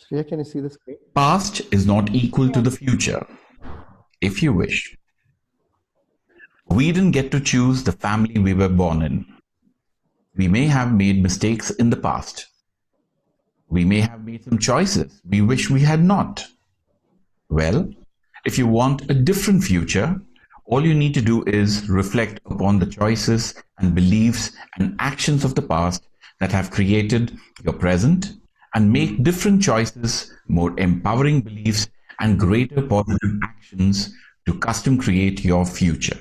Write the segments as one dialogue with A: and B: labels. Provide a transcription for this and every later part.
A: Shreya, can you see the screen?
B: Past is not equal to the future, if you wish. We didn't get to choose the family we were born in. We may have made mistakes in the past. We may have made some choices we wish we had not. Well, if you want a different future, all you need to do is reflect upon the choices and beliefs and actions of the past that have created your present and make different choices, more empowering beliefs, and greater positive actions to custom create your future.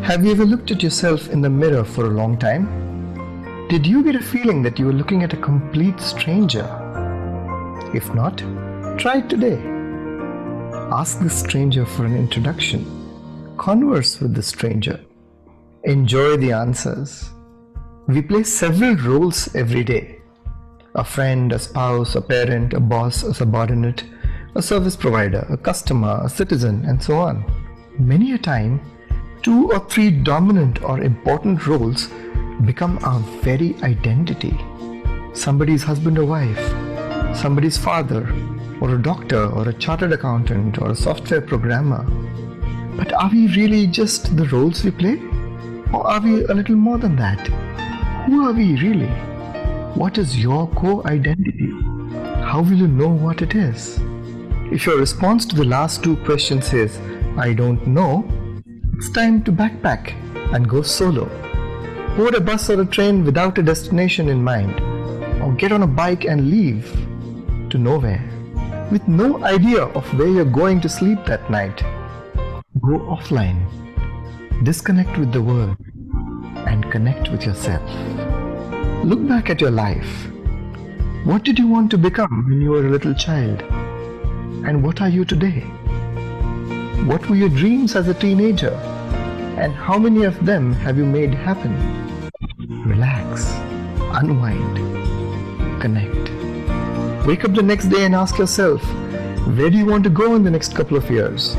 A: Have you ever looked at yourself in the mirror for a long time? Did you get a feeling that you were looking at a complete stranger? If not, try it today. Ask the stranger for an introduction. Converse with the stranger. Enjoy the answers. We play several roles every day: a friend, a spouse, a parent, a boss, a subordinate, a service provider, a customer, a citizen, and so on. Many a time, 2 or 3 dominant or important roles become our very identity. Somebody's husband or wife, somebody's father, or a doctor, or a chartered accountant, or a software programmer. But are we really just the roles we play? Or are we a little more than that? Who are we really? What is your core identity? How will you know what it is? If your response to the last 2 questions is, I don't know, it's time to backpack and go solo. Board a bus or a train without a destination in mind, or get on a bike and leave to nowhere with no idea of where you're going to sleep that night. Go offline, disconnect with the world, and connect with yourself. Look back at your life. What did you want to become when you were a little child? And what are you today? What were your dreams as a teenager? And how many of them have you made happen? Relax, unwind, connect. Wake up the next day and ask yourself, where do you want to go in the next couple of years?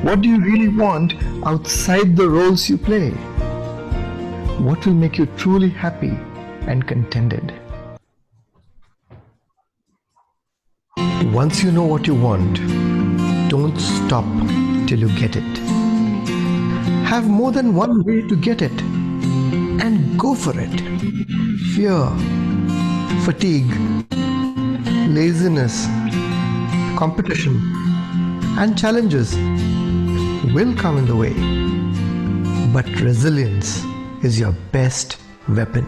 A: What do you really want outside the roles you play? What will make you truly happy and contented? Once you know what you want, don't stop till you get it. Have more than one way to get it and go for it. Fear, fatigue, laziness, competition, and challenges will come in the way. But resilience is your best weapon.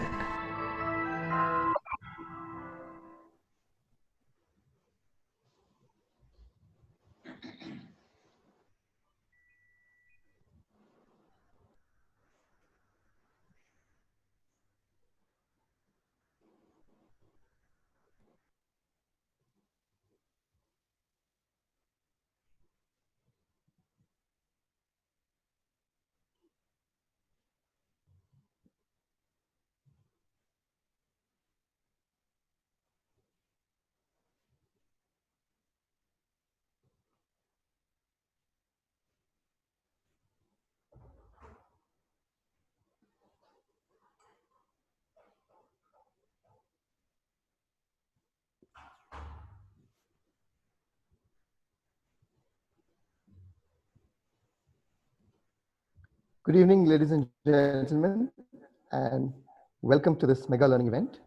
A: Good evening, ladies and gentlemen, and welcome to this mega learning event.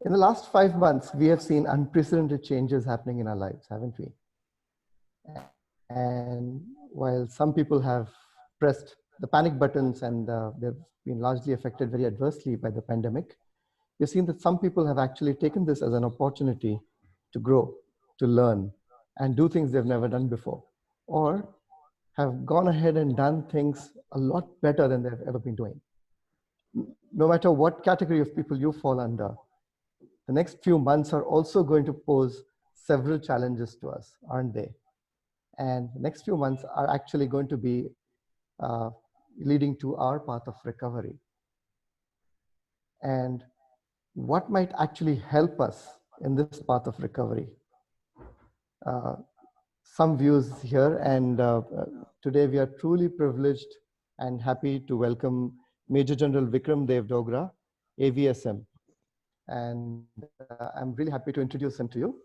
A: In the last 5 months, we have seen unprecedented changes happening in our lives, haven't we? And while some people have pressed the panic buttons and they've been largely affected very adversely by the pandemic, we've seen that some people have actually taken this as an opportunity to grow, to learn, and do things they've never done before, or have gone ahead and done things a lot better than they've ever been doing. No matter what category of people you fall under, the next few months are also going to pose several challenges to us, aren't they? And the next few months are actually going to be leading to our path of recovery. And what might actually help us in this path of recovery? some views here. And today we are truly privileged and happy to welcome Major General Vikram Dev Dogra, AVSM. And I'm really happy to introduce him to you.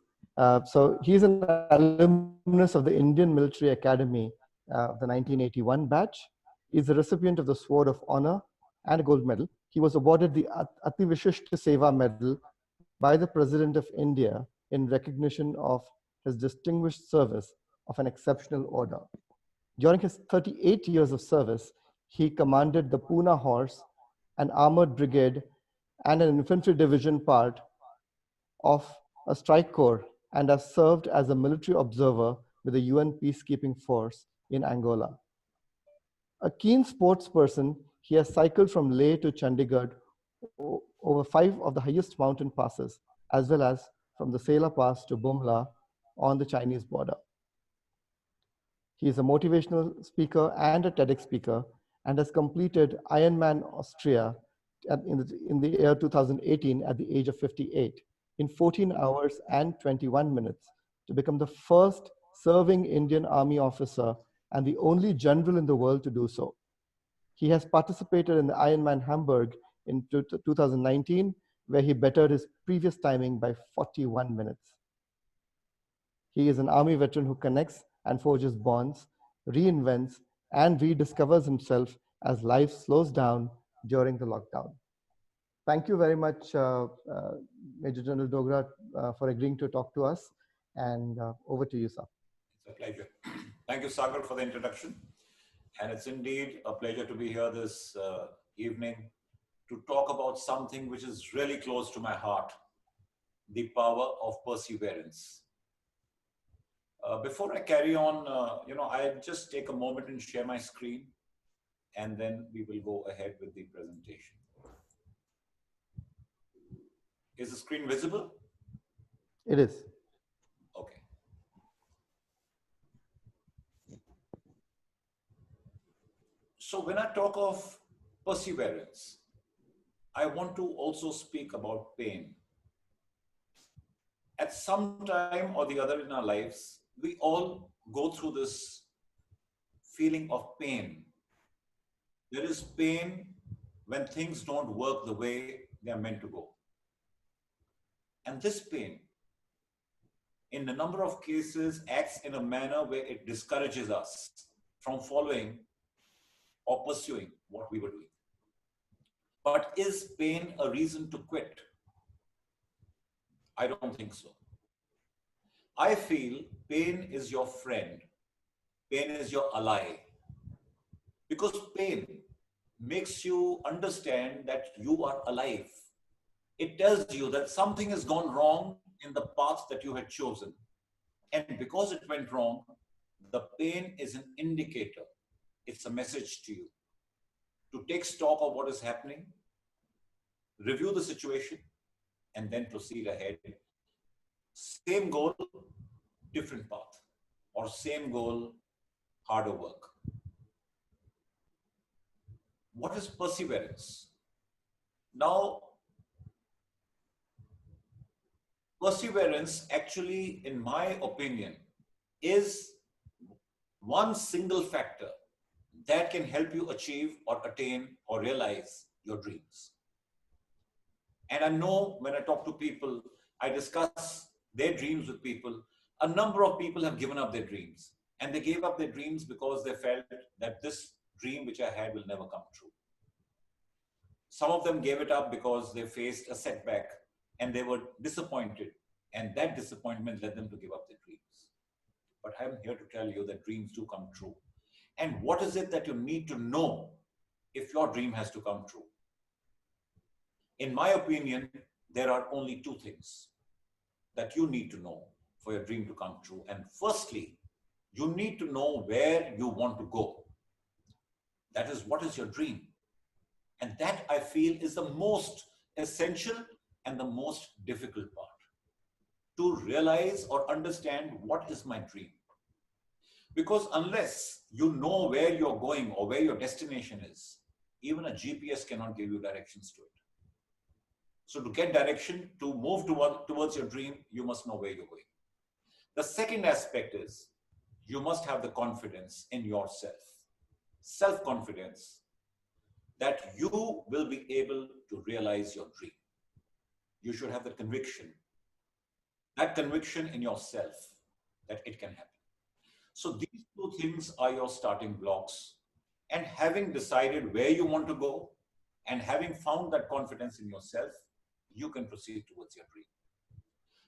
A: So he's an alumnus of the Indian Military Academy of the 1981 batch. He's the recipient of the Sword of Honor and a gold medal. He was awarded the Ati Vishishta Seva Medal by the President of India in recognition of his distinguished service of an exceptional order. During his 38 years of service, he commanded the Pune Horse, an armored brigade, and an infantry division part of a strike corps, and has served as a military observer with the UN peacekeeping force in Angola. A keen sports person, he has cycled from Leh to Chandigarh over 5 of the highest mountain passes, as well as from the Sela Pass to Bumla on the Chinese border. He is a motivational speaker and a TEDx speaker, and has completed Ironman Austria in the year 2018 at the age of 58 in 14 hours and 21 minutes to become the first serving Indian Army officer and the only general in the world to do so. He has participated in the Ironman Hamburg in 2019, where he bettered his previous timing by 41 minutes. He is an Army veteran who connects and forges bonds, reinvents, and rediscovers himself as life slows down during the lockdown. Thank you very much, Major General Dogra, for agreeing to talk to us. And over to you, sir.
C: It's a pleasure. Thank you, Sagar, for the introduction. And it's indeed a pleasure to be here this evening to talk about something which is really close to my heart, the power of perseverance. Before I carry on, I'll just take a moment and share my screen, and then we will go ahead with the presentation. Is the screen visible?
A: It is.
C: Okay. So when I talk of perseverance, I want to also speak about pain. At some time or the other in our lives, we all go through this feeling of pain. There is pain when things don't work the way they are meant to go. And this pain, in a number of cases, acts in a manner where it discourages us from following or pursuing what we were doing. But is pain a reason to quit? I don't think so. I feel pain is your friend. Pain is your ally. Because pain makes you understand that you are alive. It tells you that something has gone wrong in the path that you had chosen. And because it went wrong, the pain is an indicator. It's a message to you to take stock of what is happening, review the situation, and then proceed ahead. Same goal, different path, or same goal, harder work. What is perseverance? Now, perseverance actually, in my opinion, is one single factor that can help you achieve or attain or realize your dreams. And I know when I talk to people, I discuss their dreams with people. A number of people have given up their dreams, and they gave up their dreams because they felt that this dream which I had will never come true. Some of them gave it up because they faced a setback and they were disappointed, and that disappointment led them to give up their dreams. But I'm here to tell you that dreams do come true. And what is it that you need to know if your dream has to come true? In my opinion, there are only two things that you need to know for your dream to come true. And firstly, you need to know where you want to go. That is, what is your dream? And that, I feel, is the most essential and the most difficult part. To realize or understand what is my dream. Because unless you know where you're going or where your destination is, even a GPS cannot give you directions to it. So to get direction, to move towards your dream, you must know where you're going. The second aspect is you must have the confidence in yourself, self-confidence, that you will be able to realize your dream. You should have that conviction in yourself that it can happen. So these two things are your starting blocks. And having decided where you want to go and having found that confidence in yourself, you can proceed towards your dream.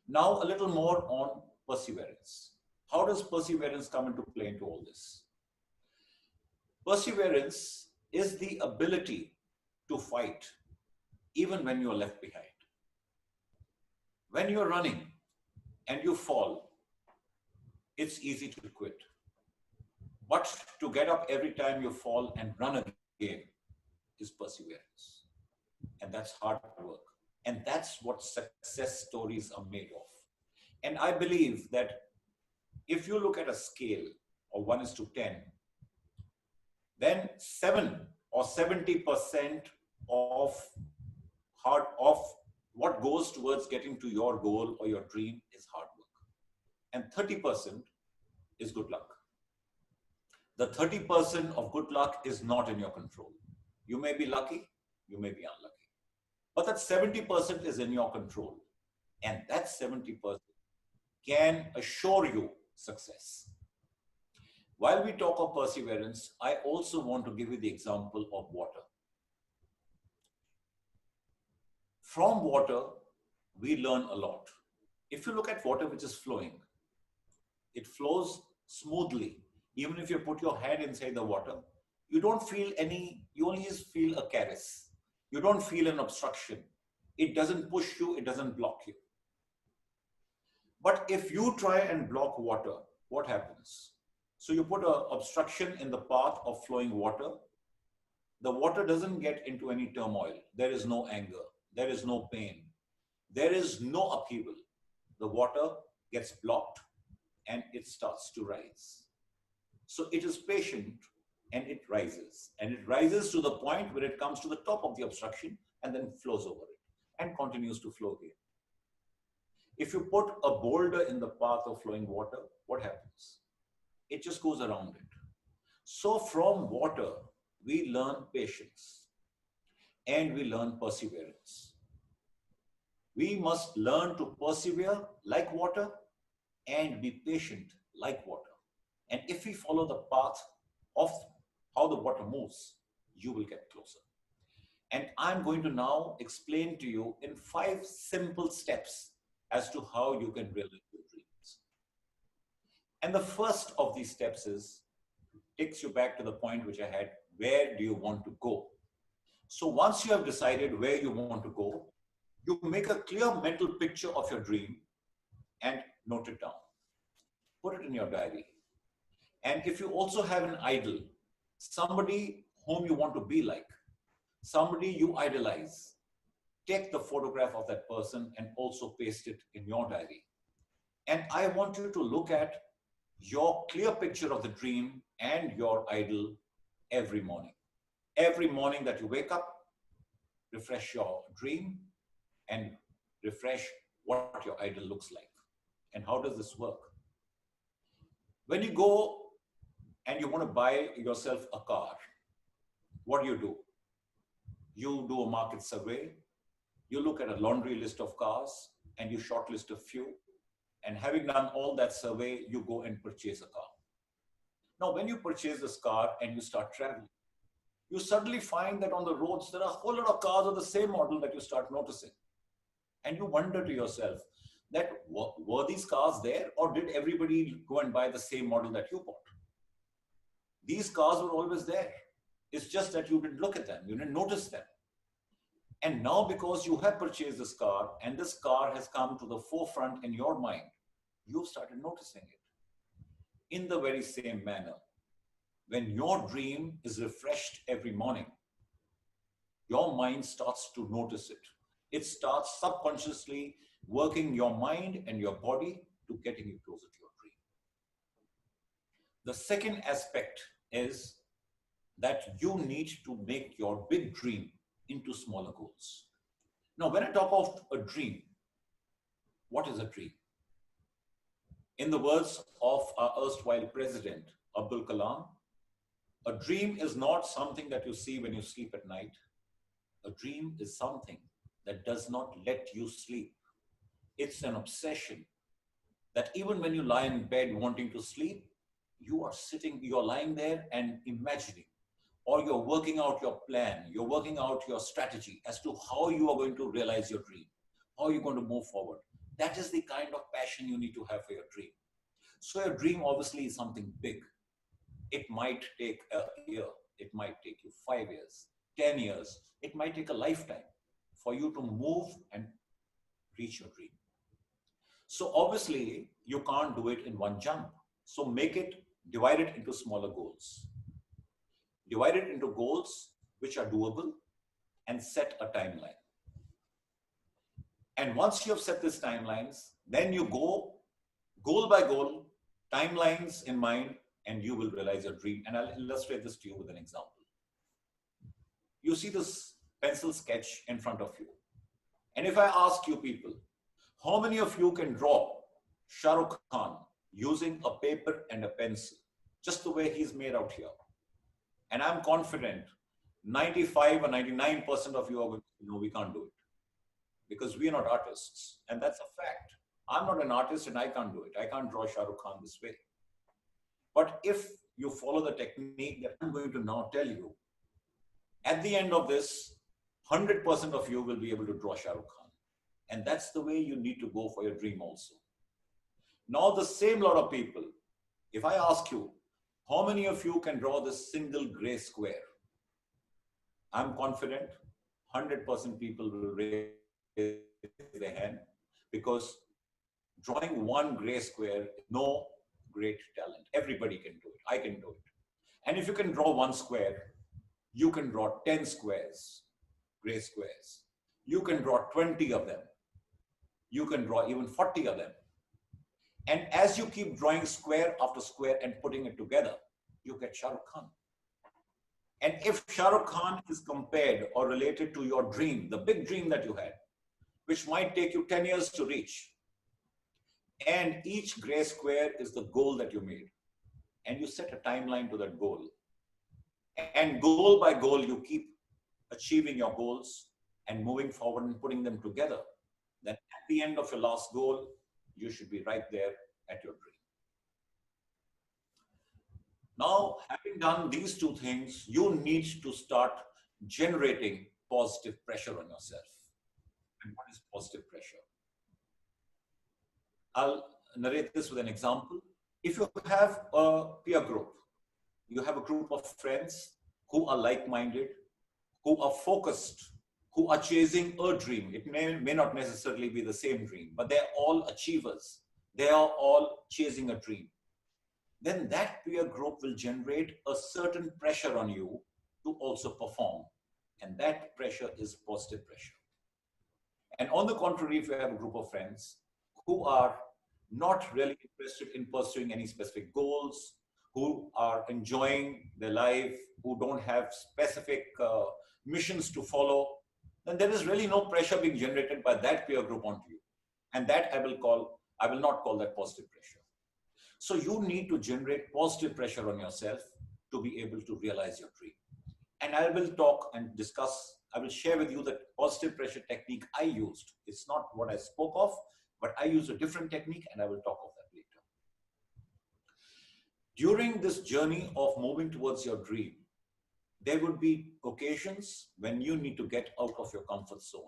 C: Now, a little more on perseverance. How does perseverance come into play into all this? Perseverance is the ability to fight even when you're left behind. When you're running and you fall, it's easy to quit. But to get up every time you fall and run again is perseverance. And that's hard work. And that's what success stories are made of. And I believe that if you look at a scale of 1:10, then 7 or 70% of what goes towards getting to your goal or your dream is hard work. And 30% is good luck. The 30% of good luck is not in your control. You may be lucky, you may be unlucky. But that 70% is in your control. And that 70% can assure you success. While we talk of perseverance, I also want to give you the example of water. From water, we learn a lot. If you look at water which is flowing, it flows smoothly. Even if you put your hand inside the water, you don't feel you only just feel a caress. You don't feel an obstruction. It doesn't push you, it doesn't block you. But if you try and block water, what happens? So you put an obstruction in the path of flowing water. The water doesn't get into any turmoil. There is no anger. There is no pain. There is no upheaval. The water gets blocked and it starts to rise. So it is patient and it rises. And it rises to the point where it comes to the top of the obstruction and then flows over it and continues to flow again. If you put a boulder in the path of flowing water, what happens? It just goes around it. So from water, we learn patience and we learn perseverance. We must learn to persevere like water and be patient like water. And if we follow the path of how the water moves, you will get closer. And I'm going to now explain to you in 5 simple steps as to how you can realize your dreams. And the first of these steps takes you back to the point which I had, where do you want to go? So once you have decided where you want to go, you make a clear mental picture of your dream and note it down. Put it in your diary. And if you also have an idol, somebody whom you want to be like, somebody you idolize, take the photograph of that person and also paste it in your diary. And I want you to look at your clear picture of the dream and your idol every morning. Every morning that you wake up, refresh your dream and refresh what your idol looks like. And how does this work? When you go and you want to buy yourself a car, what do? You do a market survey, you look at a laundry list of cars and you shortlist a few. And having done all that survey, you go and purchase a car. Now, when you purchase this car and you start traveling, you suddenly find that on the roads, there are a whole lot of cars of the same model that you start noticing. And you wonder to yourself that were these cars there, or did everybody go and buy the same model that you bought? These cars were always there. It's just that you didn't look at them. You didn't notice them. And now because you have purchased this car and this car has come to the forefront in your mind, you've started noticing it. In the very same manner, when your dream is refreshed every morning, your mind starts to notice it. It starts subconsciously working your mind and your body to getting you closer to your dream. The second aspect is that you need to make your big dream into smaller goals. Now, when I talk of a dream, what is a dream? In the words of our erstwhile president, Abdul Kalam, a dream is not something that you see when you sleep at night. A dream is something that does not let you sleep. It's an obsession that even when you lie in bed wanting to sleep, you're lying there and imagining, or you're working out your plan, you're working out your strategy as to how you are going to realize your dream, how you're going to move forward. That is the kind of passion you need to have for your dream. So your dream obviously is something big. It might take a year, it might take you 5 years, 10 years, it might take a lifetime for you to move and reach your dream. So obviously you can't do it in one jump. So divide it into smaller goals. Divide it into goals which are doable and set a timeline. And once you have set these timelines, then you go goal by goal, timelines in mind, and you will realize your dream. And I'll illustrate this to you with an example. You see this pencil sketch in front of you. And if I ask you people, how many of you can draw Shah Rukh Khan using a paper and a pencil, just the way he's made out here? And I'm confident 95 or 99% of you are going to say, no, we can't do it. Because we are not artists. And that's a fact. I'm not an artist and I can't do it. I can't draw Shah Rukh Khan this way. But if you follow the technique that I'm going to now tell you, at the end of this, 100% of you will be able to draw Shah Rukh Khan. And that's the way you need to go for your dream also. Now the same lot of people, if I ask you, how many of you can draw this single gray square? I'm confident 100% people will raise their hand, because drawing one gray square is no great talent. Everybody can do it. I can do it. And if you can draw one square, you can draw 10 squares, gray squares. You can draw 20 of them. You can draw even 40 of them. And as you keep drawing square after square and putting it together, you get Shah Rukh Khan. And if Shah Rukh Khan is compared or related to your dream, the big dream that you had, which might take you 10 years to reach, and each gray square is the goal that you made, and you set a timeline to that goal, and goal by goal, you keep achieving your goals and moving forward and putting them together, then at the end of your last goal, you should be right there at your dream. Now, having done these two things, you need to start generating positive pressure on yourself. And what is positive pressure? I'll narrate this with an example. If you have a peer group, you have a group of friends who are like-minded, who are focused, who are chasing a dream. It may not necessarily be the same dream, but they're all achievers. They are all chasing a dream. Then that peer group will generate a certain pressure on you to also perform. And that pressure is positive pressure. And on the contrary, if you have a group of friends who are not really interested in pursuing any specific goals, who are enjoying their life, who don't have specific missions to follow, then there is really no pressure being generated by that peer group onto you. And that I will not call that positive pressure. So you need to generate positive pressure on yourself to be able to realize your dream. And I will talk and discuss, I will share with you the positive pressure technique I used. It's not what I spoke of, but I used a different technique and I will talk of that later. During this journey of moving towards your dream, there would be occasions when you need to get out of your comfort zone.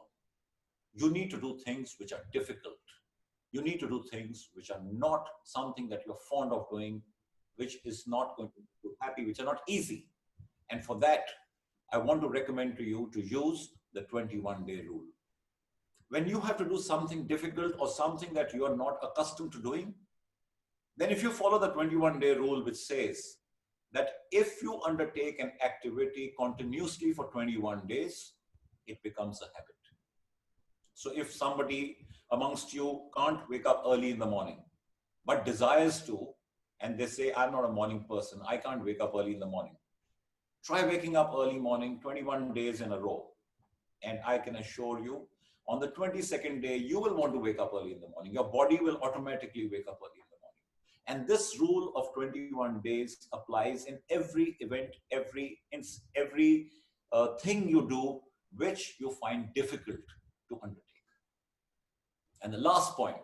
C: You need to do things which are difficult. You need to do things which are not something that you're fond of doing, which is not going to make you happy, which are not easy. And for that, I want to recommend to you to use the 21-day rule. When you have to do something difficult or something that you are not accustomed to doing, then if you follow the 21-day rule, which says that if you undertake an activity continuously for 21 days, it becomes a habit. So if somebody amongst you can't wake up early in the morning, but desires to, and they say, I'm not a morning person, I can't wake up early in the morning. Try waking up early morning, 21 days in a row. And I can assure you, on the 22nd day, you will want to wake up early in the morning. Your body will automatically wake up early in the morning. And this rule of 21 days applies in every event, every thing you do, which you find difficult to undertake. And the last point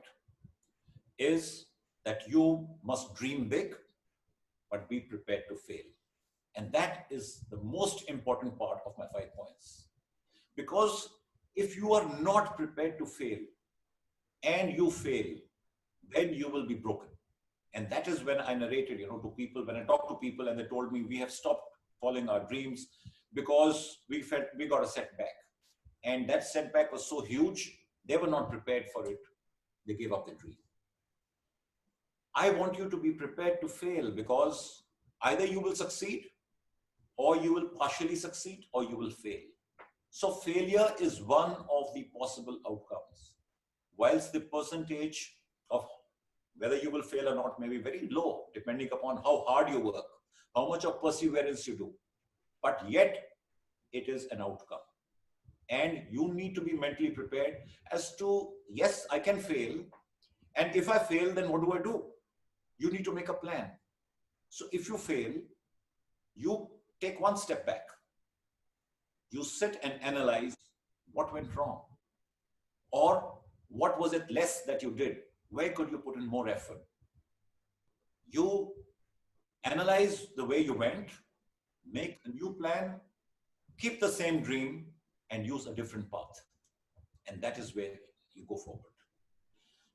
C: is that you must dream big, but be prepared to fail. And that is the most important part of my 5 points. Because if you are not prepared to fail and you fail, then you will be broken. And that is when I narrated, to people, when I talked to people and they told me we have stopped following our dreams because we felt we got a setback. And that setback was so huge, they were not prepared for it. They gave up the dream. I want you to be prepared to fail, because either you will succeed or you will partially succeed or you will fail. So failure is one of the possible outcomes. Whilst the percentage of whether you will fail or not may be very low, depending upon how hard you work, how much of perseverance you do, but yet it is an outcome. And you need to be mentally prepared as to, yes, I can fail. And if I fail, then what do I do? You need to make a plan. So if you fail, you take one step back. You sit and analyze what went wrong, or what was it less that you did? Where could you put in more effort? You analyze the way you went, make a new plan, keep the same dream, and use a different path. And that is where you go forward.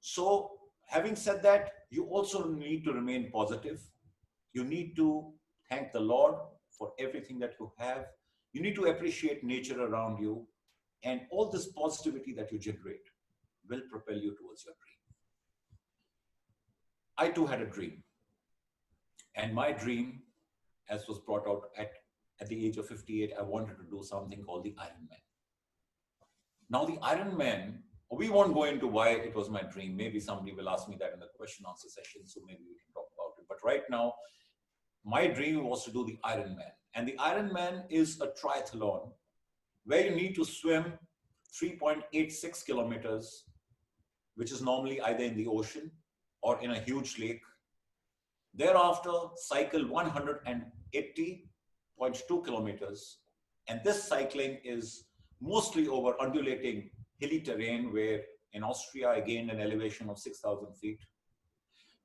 C: So having said that, you also need to remain positive. You need to thank the Lord for everything that you have. You need to appreciate nature around you, and all this positivity that you generate will propel you towards your dream. I too had a dream, and my dream, as was brought out at the age of 58, I wanted to do something called the Ironman. Now the Ironman, we won't go into why it was my dream. Maybe somebody will ask me that in the question answer session, so maybe we can talk about it. But right now, my dream was to do the Ironman. And the Ironman is a triathlon where you need to swim 3.86 kilometers, which is normally either in the ocean or in a huge lake. Thereafter, cycle 180.2 kilometers. And this cycling is mostly over undulating hilly terrain, where in Austria, I gained an elevation of 6,000 feet,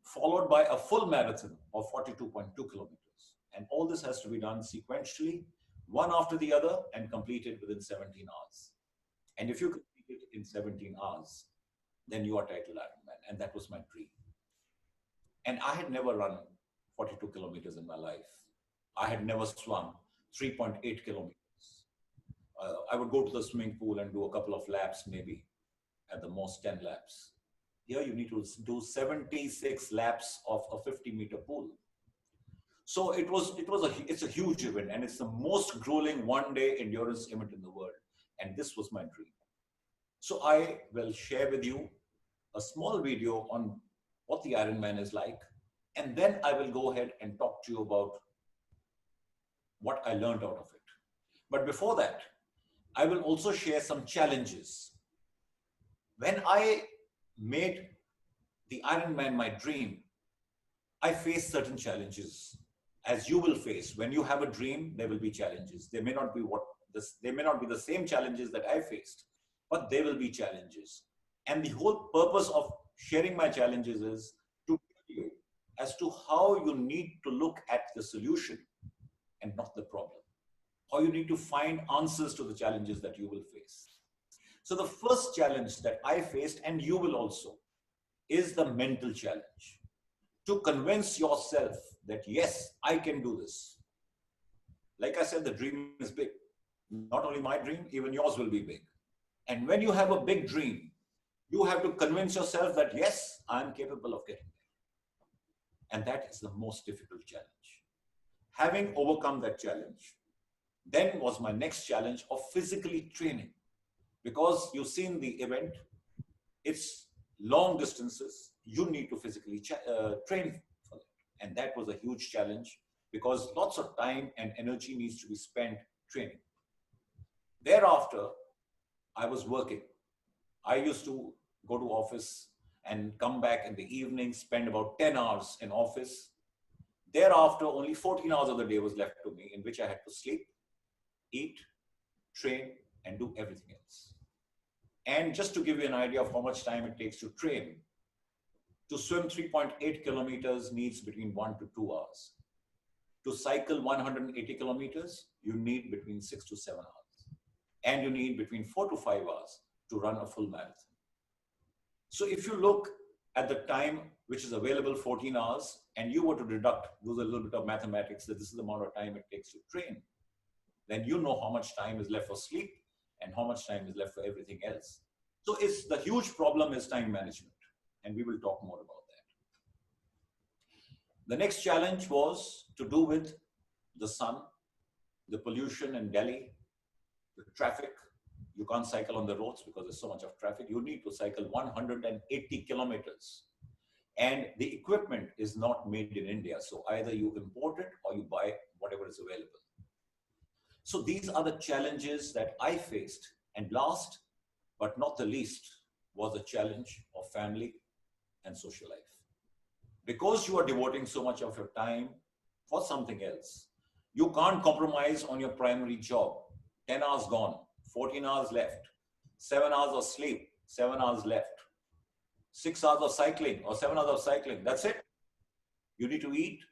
C: followed by a full marathon of 42.2 kilometers. And all this has to be done sequentially, one after the other, and completed within 17 hours. And if you complete it in 17 hours, then you are titled Ironman. And that was my dream. And I had never run 42 kilometers in my life. I had never swum 3.8 kilometers. I would go to the swimming pool and do a couple of laps, maybe at the most 10 laps. Here you need to do 76 laps of a 50-meter pool. So it's a huge event, and it's the most grueling one-day endurance event in the world. And this was my dream. So I will share with you a small video on what the Ironman is like, and then I will go ahead and talk to you about what I learned out of it. But before that, I will also share some challenges. When I made the Ironman my dream, I faced certain challenges, as you will face. When you have a dream, there will be challenges. They may not be the same challenges that I faced, but there will be challenges. And the whole purpose of sharing my challenges is to tell you as to how you need to look at the solution and not the problem. How you need to find answers to the challenges that you will face. So the first challenge that I faced, and you will also, is the mental challenge. To convince yourself that, yes, I can do this. Like I said, the dream is big. Not only my dream, even yours will be big. And when you have a big dream, you have to convince yourself that, yes, I'm capable of getting there. And that is the most difficult challenge. Having overcome that challenge, then was my next challenge of physically training. Because you've seen the event, it's long distances. You need to physically train for it. And that was a huge challenge, because lots of time and energy needs to be spent training. Thereafter, I was working. I used to go to office and come back in the evening, spend about 10 hours in office. Thereafter, only 14 hours of the day was left to me, in which I had to sleep, eat, train, and do everything else. And just to give you an idea of how much time it takes to train, to swim 3.8 kilometers needs between 1 to 2 hours. To cycle 180 kilometers, you need between 6 to 7 hours. And you need between 4 to 5 hours to run a full marathon. So if you look at the time which is available, 14 hours, and you were to deduct, do a little bit of mathematics, that this is the amount of time it takes to train, then you know how much time is left for sleep and how much time is left for everything else. So it's the huge problem is time management, and we will talk more about that. The next challenge was to do with the sun, the pollution in Delhi, the traffic. You can't cycle on the roads because there's so much of traffic. You need to cycle 180 kilometers. And the equipment is not made in India. So either you import it or you buy whatever is available. So these are the challenges that I faced. And last but not the least was the challenge of family and social life. Because you are devoting so much of your time for something else, you can't compromise on your primary job. 10 hours gone, 14 hours left, 7 hours of sleep, 7 hours left, 6 hours of cycling or 7 hours of cycling. That's it. You need to eat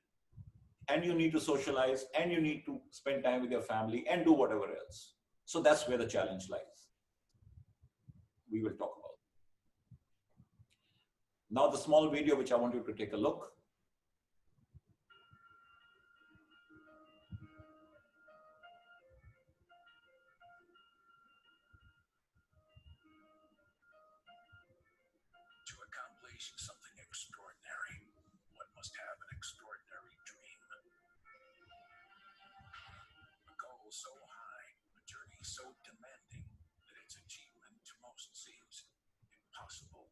C: and you need to socialize and you need to spend time with your family and do whatever else. So that's where the challenge lies. We will talk about it. Now the small video which I want you to take a look.
D: To accomplish something extraordinary, one must have an extraordinary dream. A goal so high, a journey so demanding that its achievement to most seems impossible.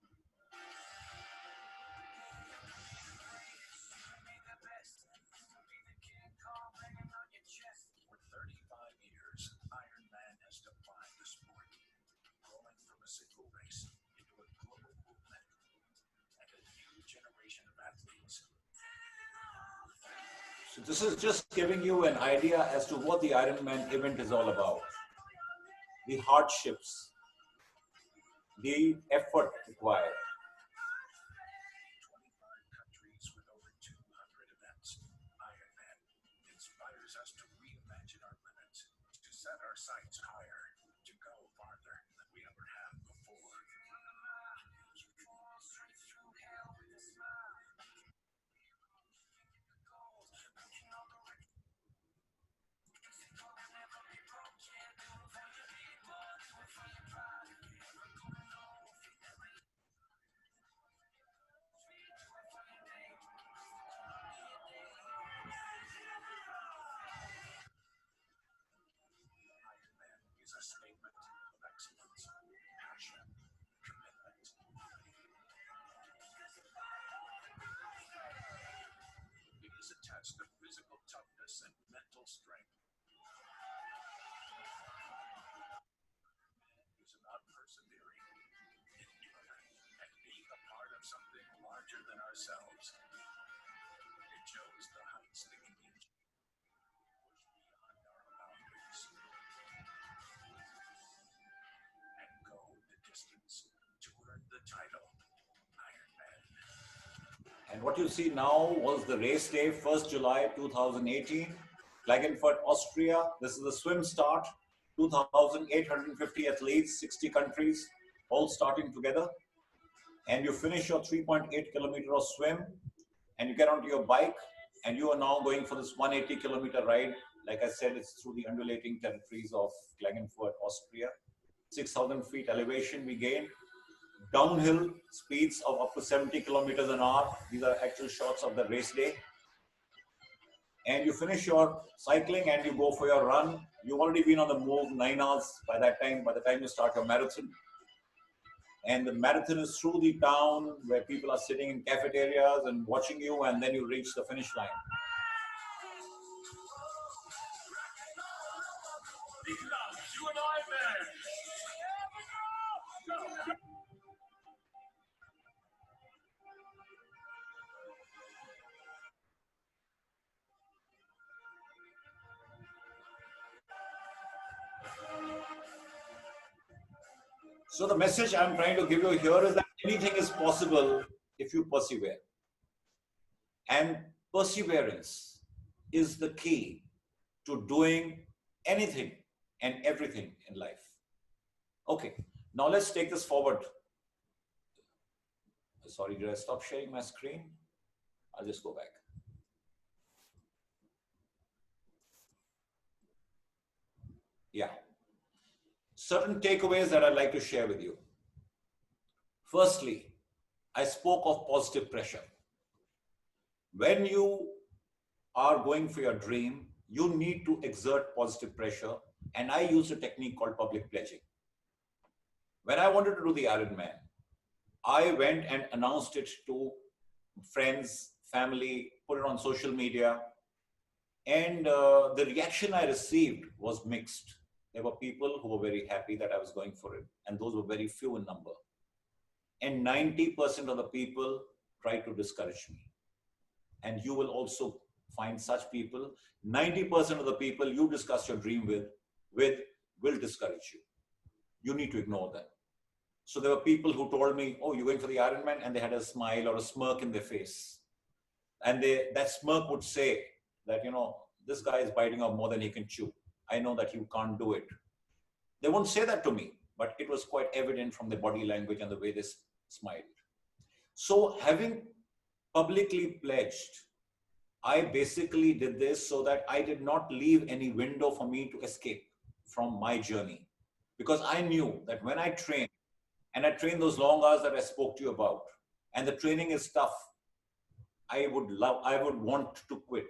D: For 35 years, Iron Man has defined the sport, growing from a single race into a global movement and a new generation of athletes.
C: So this is just giving you an idea as to what the Ironman event is all about. The hardships, the effort required.
D: 25 countries with over 200 events. Iron Man inspires us to reimagine our limits, to set our sights higher, to go farther than we ever have before. Iron Man is a statement of excellence, passion, commitment. It is a test of physical toughness and mental strength. Man is about persevering, enduring, and being a part of something larger than ourselves. It shows the heights that can be achieved, push beyond our boundaries, and go the distance to earn the title, Iron Man.
C: And what you see now was the race day, 1st July 2018, Klagenfurt, Austria. This is the swim start, 2,850 athletes, 60 countries, all starting together. And you finish your 3.8 kilometer of swim and you get onto your bike and you are now going for this 180 kilometer ride. Like I said, it's through the undulating territories of Klagenfurt, Austria. 6,000 feet elevation we gain. Downhill speeds of up to 70 kilometers an hour. These are actual shots of the race day. And you finish your cycling and you go for your run. You've already been on the move 9 hours by the time you start your marathon. And the marathon is through the town where people are sitting in cafeterias and watching you, and then you reach the finish line.
D: He loves you and Iron Man.
C: So the message I'm trying to give you here is that anything is possible if you persevere. And perseverance is the key to doing anything and everything in life. Okay, now let's take this forward. Sorry, did I stop sharing my screen? I'll just go back. Yeah. Certain takeaways that I'd like to share with you. Firstly, I spoke of positive pressure. When you are going for your dream, you need to exert positive pressure. And I use a technique called public pledging. When I wanted to do the Ironman, I went and announced it to friends, family, put it on social media. And the reaction I received was mixed. There were people who were very happy that I was going for it, and those were very few in number. And 90% of the people tried to discourage me. And you will also find such people. 90% of the people you discuss your dream with will discourage you. You need to ignore them. So there were people who told me, oh, you're going for the Ironman, and they had a smile or a smirk in their face. And that smirk would say that, you know, this guy is biting off more than he can chew. I know that you can't do it. They won't say that to me, but it was quite evident from the body language and the way they smiled. So having publicly pledged, I basically did this so that I did not leave any window for me to escape from my journey. Because I knew that when I train, and I train those long hours that I spoke to you about, and the training is tough, I would want to quit.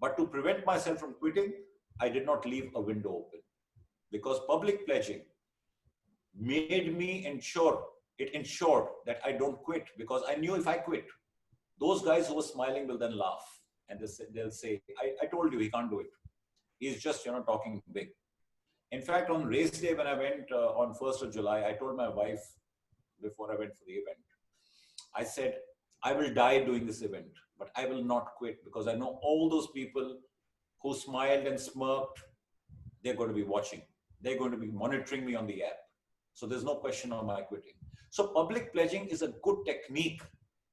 C: But to prevent myself from quitting, I did not leave a window open. Because public pledging made me ensured that I don't quit, because I knew if I quit, those guys who were smiling will then laugh, and they'll say, I told you he can't do it. He's just, talking big. In fact, on race day, when I went on 1st of July, I told my wife before I went for the event, I said, I will die doing this event, but I will not quit, because I know all those people who smiled and smirked, they're going to be watching. They're going to be monitoring me on the app. So there's no question of my quitting. So public pledging is a good technique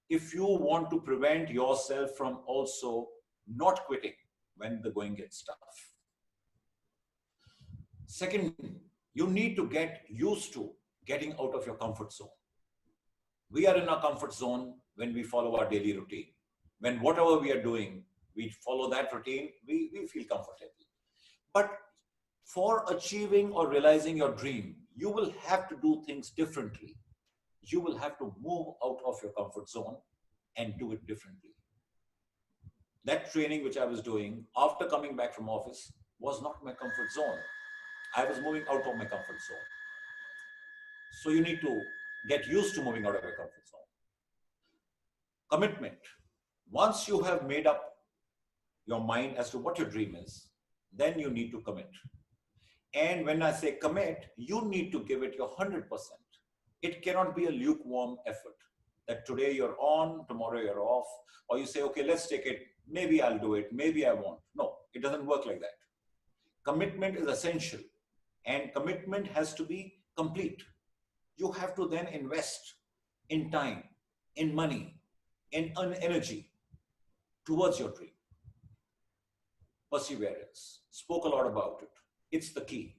C: if you want to prevent yourself from also not quitting when the going gets tough. Second, you need to get used to getting out of your comfort zone. We are in our comfort zone when we follow our daily routine. When whatever we are doing, we follow that routine, we feel comfortable. But for achieving or realizing your dream, you will have to do things differently. You will have to move out of your comfort zone and do it differently. That training which I was doing after coming back from office was not my comfort zone. I was moving out of my comfort zone. So you need to get used to moving out of your comfort zone. Commitment. Once you have made up your mind as to what your dream is, then you need to commit. And when I say commit, you need to give it your 100%. It cannot be a lukewarm effort that today you're on, tomorrow you're off, or you say, okay, let's take it. Maybe I'll do it. Maybe I won't. No, it doesn't work like that. Commitment is essential, and commitment has to be complete. You have to then invest in time, in money, in energy towards your dream. Perseverance. Spoke a lot about it. It's the key.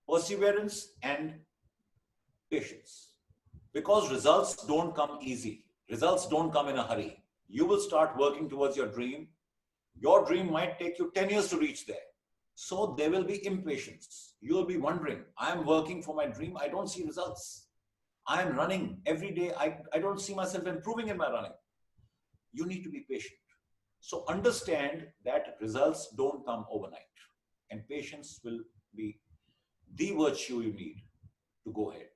C: Perseverance and patience. Because results don't come easy. Results don't come in a hurry. You will start working towards your dream. Your dream might take you 10 years to reach there. So there will be impatience. You will be wondering, I am working for my dream. I don't see results. I am running every day. I don't see myself improving in my running. You need to be patient. So understand that results don't come overnight. And patience will be the virtue you need to go ahead.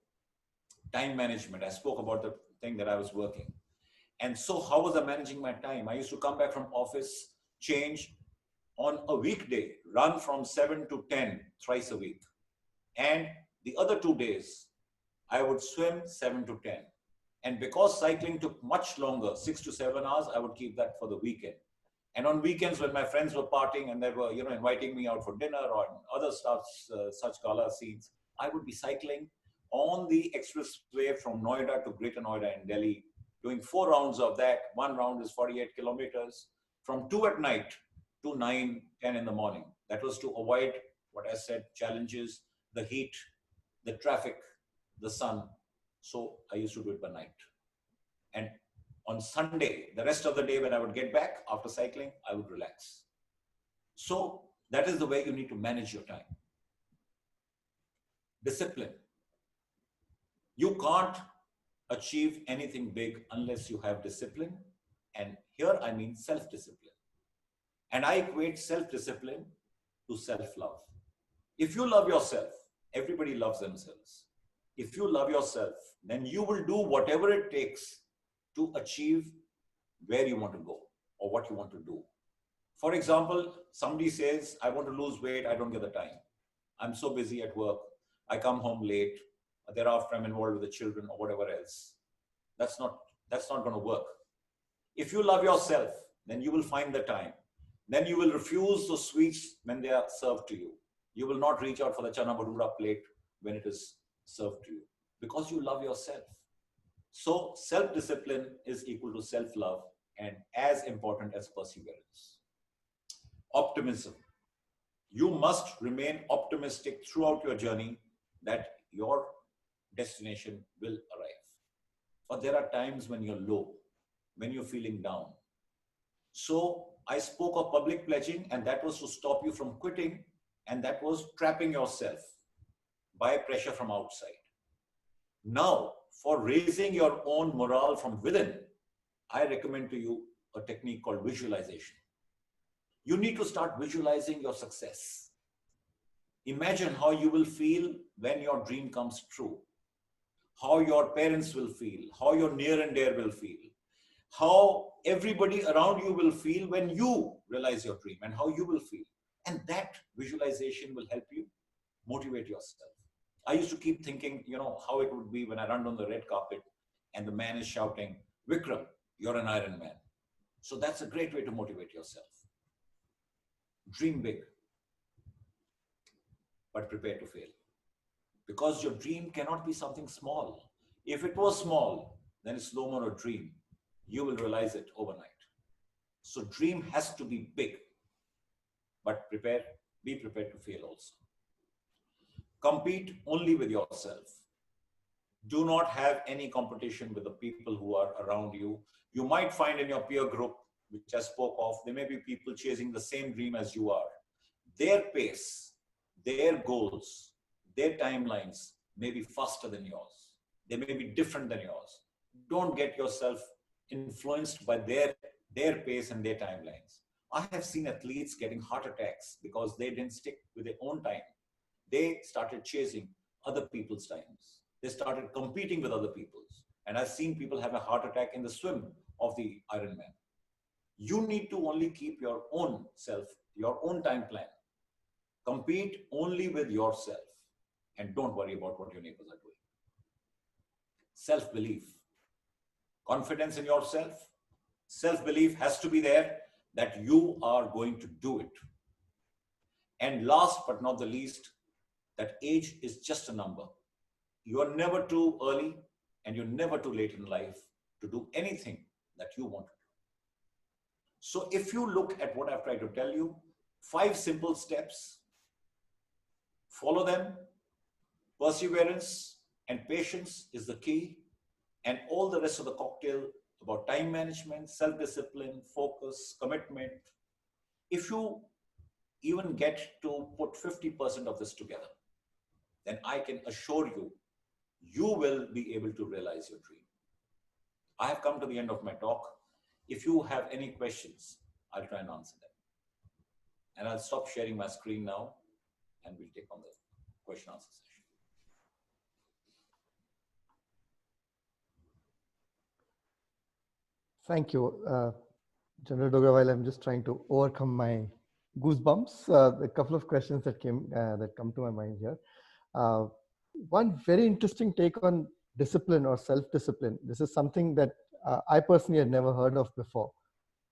C: Time management. I spoke about the thing that I was working. And so how was I managing my time? I used to come back from office, change on a weekday, run from 7 to 10 thrice a week. And the other 2 days, I would swim 7 to 10. And because cycling took much longer, 6 to 7 hours, I would keep that for the weekend. And on weekends, when my friends were partying and they were, inviting me out for dinner or other stuff, such gala scenes, I would be cycling on the expressway from Noida to Greater Noida in Delhi, doing 4 rounds of that. One round is 48 kilometers from 2 at night to 9, 10 in the morning. That was to avoid what I said, challenges, the heat, the traffic, the sun. So I used to do it by night. And on Sunday, the rest of the day when I would get back after cycling, I would relax. So that is the way you need to manage your time. Discipline. You can't achieve anything big unless you have discipline. And here I mean self-discipline. And I equate self-discipline to self-love. If you love yourself, everybody loves themselves. If you love yourself, then you will do whatever it takes to achieve where you want to go or what you want to do. For example, somebody says, I want to lose weight, I don't get the time. I'm so busy at work, I come home late, thereafter I'm involved with the children or whatever else. That's not going to work. If you love yourself, then you will find the time. Then you will refuse those sweets when they are served to you. You will not reach out for the chana bhatura plate when it is served to you because you love yourself. So self-discipline is equal to self-love and as important as perseverance. Optimism. You must remain optimistic throughout your journey that your destination will arrive. But there are times when you're low, when you're feeling down. So I spoke of public pledging, and that was to stop you from quitting, and that was trapping yourself by pressure from outside. Now, for raising your own morale from within, I recommend to you a technique called visualization. You need to start visualizing your success. Imagine how you will feel when your dream comes true, how your parents will feel, how your near and dear will feel, how everybody around you will feel when you realize your dream and how you will feel. And that visualization will help you motivate yourself. I used to keep thinking, how it would be when I run on the red carpet and the man is shouting, Vikram, you're an Iron Man. So that's a great way to motivate yourself. Dream big, but prepare to fail. Because your dream cannot be something small. If it was small, then it's no more a dream. You will realize it overnight. So dream has to be big, but be prepared to fail also. Compete only with yourself. Do not have any competition with the people who are around you. You might find in your peer group, which I spoke of, there may be people chasing the same dream as you are. Their pace, their goals, their timelines may be faster than yours. They may be different than yours. Don't get yourself influenced by their pace and their timelines. I have seen athletes getting heart attacks because they didn't stick with their own time. They started chasing other people's times. They started competing with other people's. And I've seen people have a heart attack in the swim of the Ironman. You need to only keep your own self, your own time plan. Compete only with yourself and don't worry about what your neighbors are doing. Self-belief. Confidence in yourself. Self-belief has to be there that you are going to do it. And last but not the least, that age is just a number. You are never too early and you're never too late in life to do anything that you want to do. So if you look at what I've tried to tell you, 5 simple steps, follow them. Perseverance and patience is the key, and all the rest of the cocktail about time management, self-discipline, focus, commitment. If you even get to put 50% of this together, then I can assure you, you will be able to realize your dream. I have come to the end of my talk. If you have any questions, I'll try and answer them. And I'll stop sharing my screen now and we'll take on the question answer session.
A: Thank you, General Dogra. While I'm just trying to overcome my goosebumps, a couple of questions that come to my mind here. One very interesting take on discipline or self-discipline. This is something that I personally had never heard of before.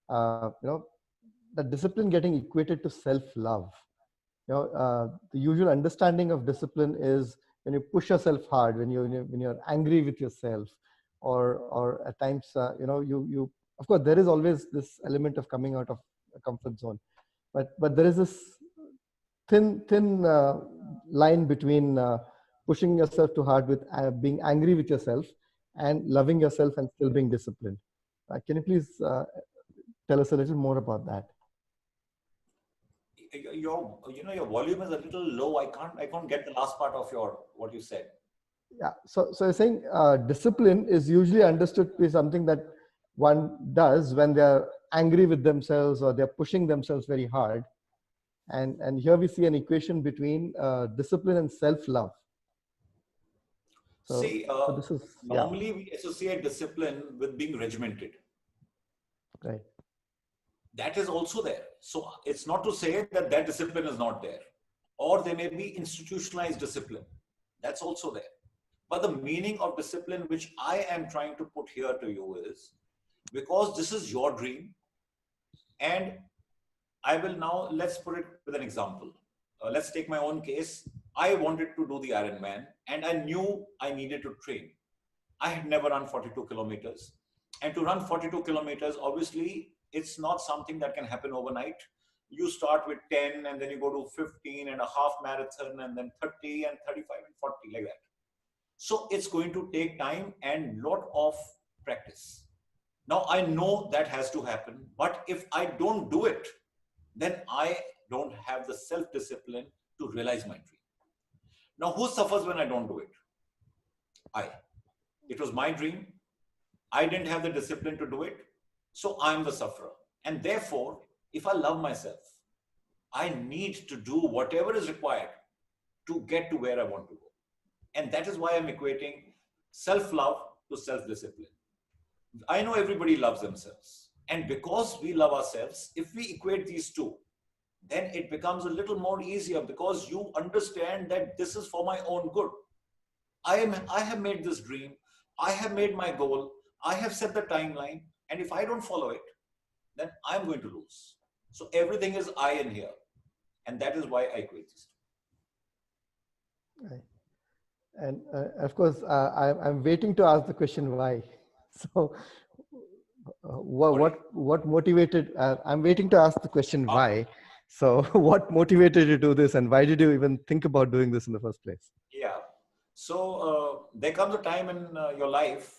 A: That discipline getting equated to self-love. The usual understanding of discipline is you push yourself hard, when you're angry with yourself, or at times, you of course there is always this element of coming out of a comfort zone, but there is this thin line between pushing yourself too hard with being angry with yourself and loving yourself and still being disciplined. Can you please tell us a little more about that?
C: Your volume is a little low. I can't get the last part of what you said.
A: Yeah. So you're saying discipline is usually understood to be something that one does when they're angry with themselves or they're pushing themselves very hard. And here we see an equation between discipline and self-love. So,
C: See,
A: so this is,
C: normally we associate discipline with being regimented.
A: right.
C: That is also there. So it's not to say that that discipline is not there, or there may be institutionalized discipline. That's also there. But the meaning of discipline, which I am trying to put here to you, is because this is your dream, and I will now, let's put it with an example. Let's take my own case. I wanted to do the Ironman, and I knew I needed to train. I had never run 42 kilometers. And to run 42 kilometers, obviously, it's not something that can happen overnight. You start with 10, and then you go to 15 and a half marathon, and then 30 and 35 and 40, like that. So it's going to take time and lot of practice. Now, I know that has to happen, but if I don't do it, then I don't have the self-discipline to realize my dream. Now, who suffers when I don't do it? I. It was my dream. I didn't have the discipline to do it. So I'm the sufferer. And therefore, if I love myself, I need to do whatever is required to get to where I want to go. And that is why I'm equating self-love to self-discipline. I know everybody loves themselves. And because we love ourselves, if we equate these two, then it becomes a little more easier because you understand that this is for my own good. I have made this dream. I have made my goal. I have set the timeline. And if I don't follow it, then I'm going to lose. So everything is I in here. And that is why I equate these two.
A: Right. And of course, I'm waiting to ask the question why. So, what motivated? I'm waiting to ask the question why. So, what motivated you to do this, and why did you even think about doing this in the first place?
C: Yeah. So there comes a time in your life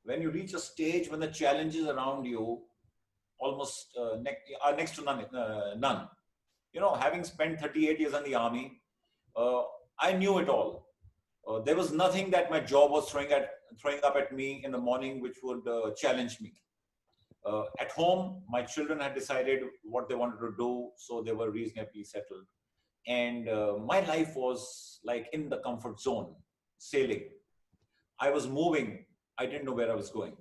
C: when you reach a stage when the challenges around you almost are next to none. You know, having spent 38 years in the army, I knew it all. There was nothing that my job was throwing up at me in the morning which would challenge me. At home, my children had decided what they wanted to do, so they were reasonably settled. And my life was like in the comfort zone, sailing. I was moving. I didn't know where I was going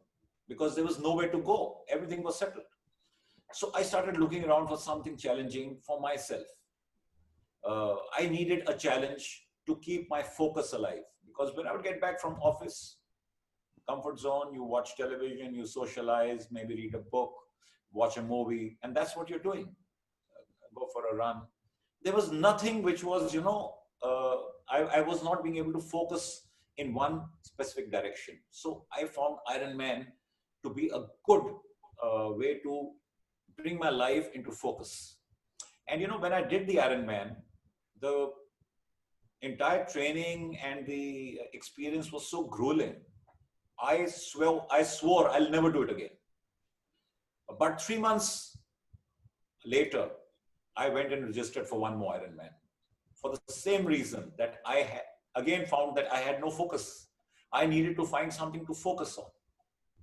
C: because there was nowhere to go. Everything was settled. So I started looking around for something challenging for myself. I needed a challenge to keep my focus alive because when I would get back from office, comfort zone, you watch television, you socialize, maybe read a book, watch a movie, and that's what you're doing. Go for a run. There was nothing which was, I was not being able to focus in one specific direction. So I found Ironman to be a good way to bring my life into focus. And when I did the Ironman, the entire training and the experience was so grueling. I swore I'll never do it again. But 3 months later, I went and registered for one more Ironman for the same reason that I again found that I had no focus. I needed to find something to focus on.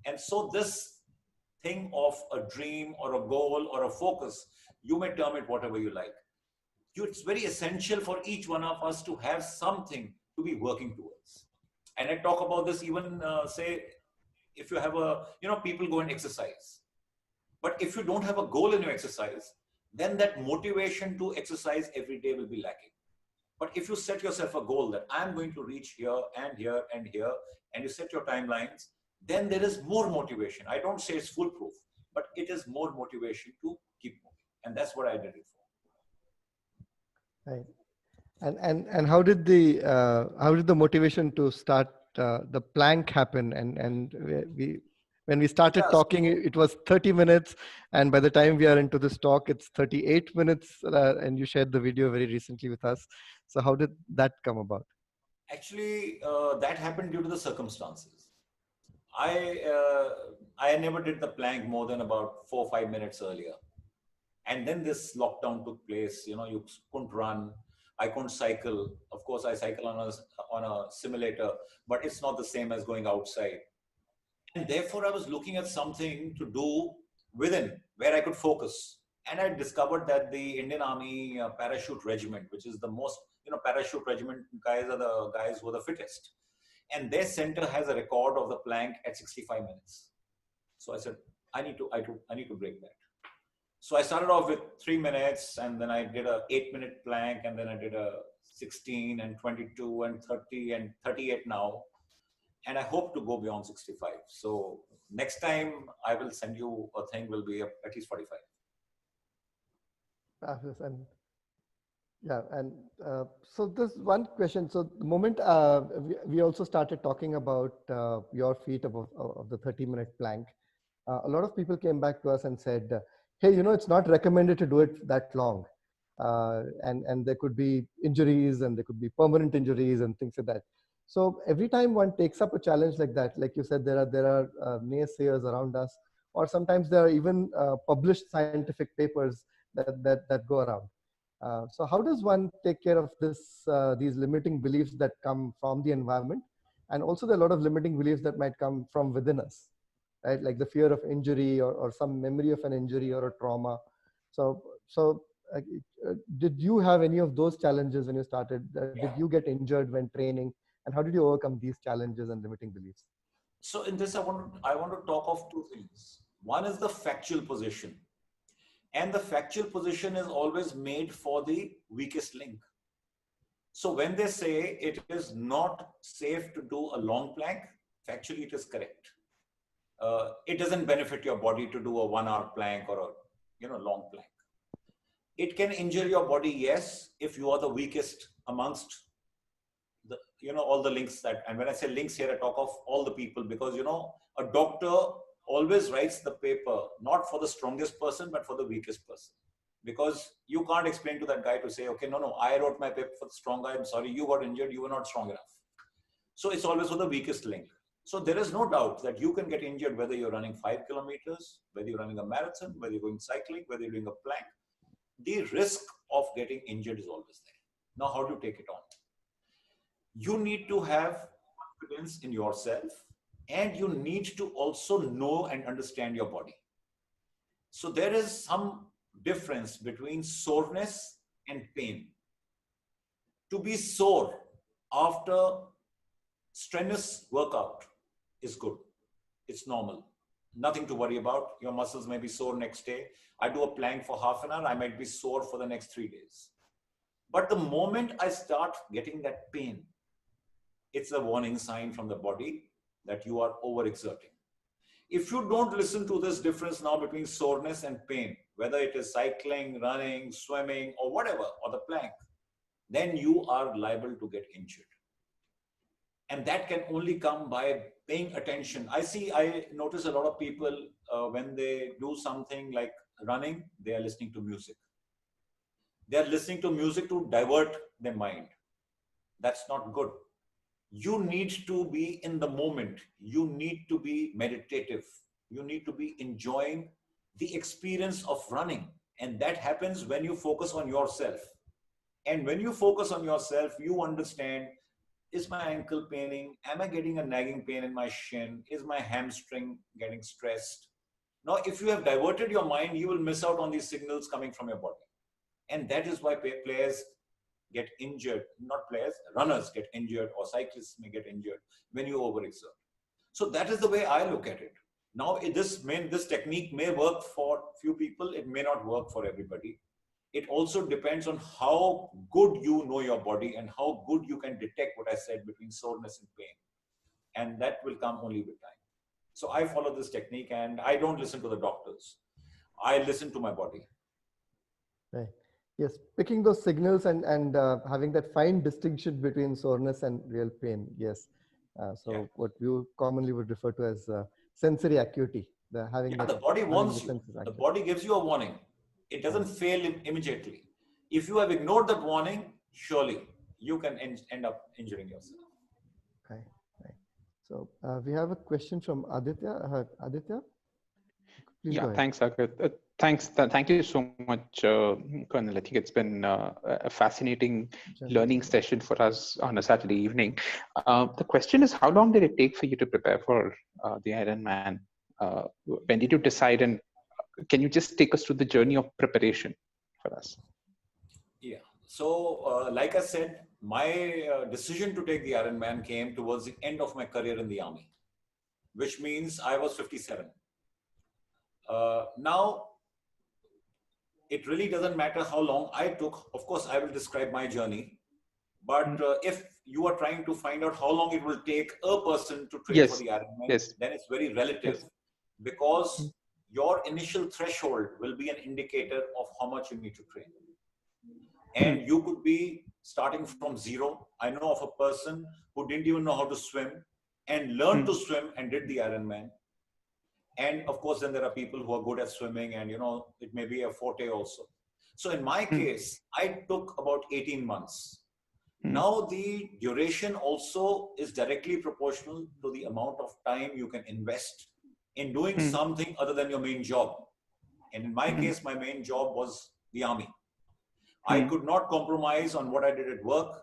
C: And so this thing of a dream or a goal or a focus, you may term it whatever you like. It's very essential for each one of us to have something to be working towards. And I talk about this even, say, if you have people go and exercise. But if you don't have a goal in your exercise, then that motivation to exercise every day will be lacking. But if you set yourself a goal that I'm going to reach here and here and here, and you set your timelines, then there is more motivation. I don't say it's foolproof, but it is more motivation to keep moving. And that's what I did it for.
A: Right. And how did the motivation to start the plank happen? And we when we started
C: Yes.
A: talking, it was 30 minutes, and by the time we are into this talk, it's 38 minutes. And you shared the video very recently with us. So how did that come about?
C: Actually, that happened due to the circumstances. I never did the plank more than about 4 or 5 minutes earlier, and then this lockdown took place. You know, you couldn't run. I couldn't cycle. Of course, I cycle on a simulator, but it's not the same as going outside. And therefore, I was looking at something to do within where I could focus. And I discovered that the Indian Army Parachute Regiment, which is the most, parachute regiment guys are the guys who are the fittest. And their center has a record of the plank at 65 minutes. So I said, I need to break that. So I started off with 3 minutes, and then I did a 8 minute plank, and then I did a 16 and 22 and 30 and 38 now. And I hope to go beyond 65. So next time I will send you a thing will be at least 45.
A: Yes, and yeah, and so this one question. So the moment we also started talking about your feat of the 30-minute plank, a lot of people came back to us and said, "Hey, it's not recommended to do it that long, and there could be injuries and there could be permanent injuries and things like that." So every time one takes up a challenge like that, like you said, there are naysayers around us, or sometimes there are even published scientific papers that go around. So how does one take care of these limiting beliefs that come from the environment, and also there are a lot of limiting beliefs that might come from within us, right? Like the fear of injury or some memory of an injury or a trauma. So did you have any of those challenges when you started? Did you get injured when training, and how did you overcome these challenges and limiting beliefs?
C: So in this, I want to talk of two things. One is the factual position. And the factual position is always made for the weakest link. So when they say it is not safe to do a long plank, factually it is correct. It doesn't benefit your body to do a 1 hour plank or a long plank. It can injure your body, yes, if you are the weakest amongst the all the links that. And when I say links here, I talk of all the people, because a doctor always writes the paper not for the strongest person but for the weakest person, because you can't explain to that guy to say, okay, no, I wrote my paper for the strong guy, I'm sorry, you got injured, you were not strong enough. So it's always for the weakest link. So there is no doubt that you can get injured whether you're running 5 kilometers, whether you're running a marathon, whether you're going cycling, whether you're doing a plank. The risk of getting injured is always there. Now, how do you take it on? You need to have confidence in yourself, and you need to also know and understand your body. So there is some difference between soreness and pain. To be sore after strenuous workout is good. It's normal. Nothing to worry about. Your muscles may be sore next day. I do a plank for half an hour, I might be sore for the next 3 days. But the moment I start getting that pain, it's a warning sign from the body that you are overexerting. If you don't listen to this difference now between soreness and pain, whether it is cycling, running, swimming, or whatever, or the plank, then you are liable to get injured. And that can only come by paying attention. I notice a lot of people, when they do something like running, they are listening to music. They are listening to music to divert their mind. That's not good. You need to be in the moment. You need to be meditative. You need to be enjoying the experience of running. And that happens when you focus on yourself. And when you focus on yourself, you understand, is my ankle paining? Am I getting a nagging pain in my shin? Is my hamstring getting stressed? Now, if you have diverted your mind, you will miss out on these signals coming from your body. And that is why players get injured, not players, runners get injured, or cyclists may get injured when you overexert. So that is the way I look at it. Now, this technique may work for few people, it may not work for everybody. It also depends on how good you know your body and how good you can detect what I said between soreness and pain. And that will come only with time. So I follow this technique, and I don't listen to the doctors. I listen to my body.
A: Right. Yes, picking those signals and having that fine distinction between soreness and real pain. Yes.
C: Yeah.
A: So what you commonly would refer to as sensory acuity, the having
C: Yeah,
A: that
C: the body
A: having the
C: warns you.
A: senses
C: The
A: active.
C: body gives you a warning. It doesn't fail immediately. If you have ignored that warning, surely you can end up injuring yourself.
A: Right, right. So we have a question from Aditya. Aditya, please
E: Yeah,
A: go ahead.
E: thanks, Agat. Thank you so much, Colonel. I think it's been a fascinating
A: General.
E: learning session for us on a Saturday evening. The question is, how long did it take for you to prepare for the Ironman? When did you decide, and can you just take us through the journey of preparation for us?
C: Yeah. So, like I said, my decision to take the Ironman came towards the end of my career in the army, which means I was 57. Now, it really doesn't matter how long I took. Of course, I will describe my journey. But if you are trying to find out how long it will take a person to train for
E: Yes,
C: the Ironman,
E: yes,
C: then it's very relative
E: yes.
C: because your initial threshold will be an indicator of how much you need to train. And you could be starting from zero. I know of a person who didn't even know how to swim and learned to swim and did the Ironman. And of course, then there are people who are good at swimming and, it may be a forte also. So in my case, I took about 18 months. Now, the duration also is directly proportional to the amount of time you can invest in doing something other than your main job. And in my case, my main job was the army. I could not compromise on what I did at work.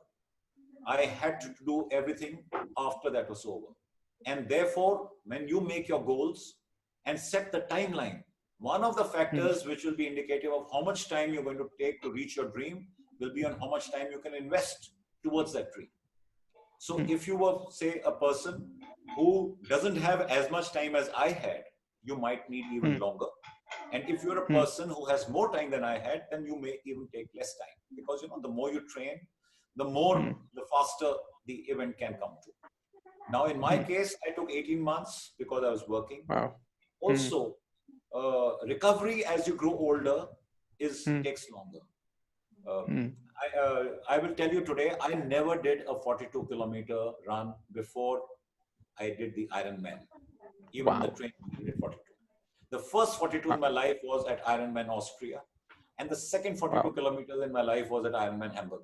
C: I had to do everything after that was over. And therefore, when you make your goals and set the timeline, one of the factors which will be indicative of how much time you're going to take to reach your dream will be on how much time you can invest towards that dream. So if you were, say, a person who doesn't have as much time as I had, you might need even longer. And if you're a person who has more time than I had, then you may even take less time because, the more you train, the faster the event can come to. Now, in my case, I took 18 months because I was working.
E: Wow.
C: Also, recovery as you grow older takes longer. I will tell you today, I never did a 42-kilometer run before I did the Ironman. Even in the
E: Wow.
C: training, I did 42. The first 42 in my life was at Ironman Austria. And the second 42 kilometers in my life was at Ironman Hamburg.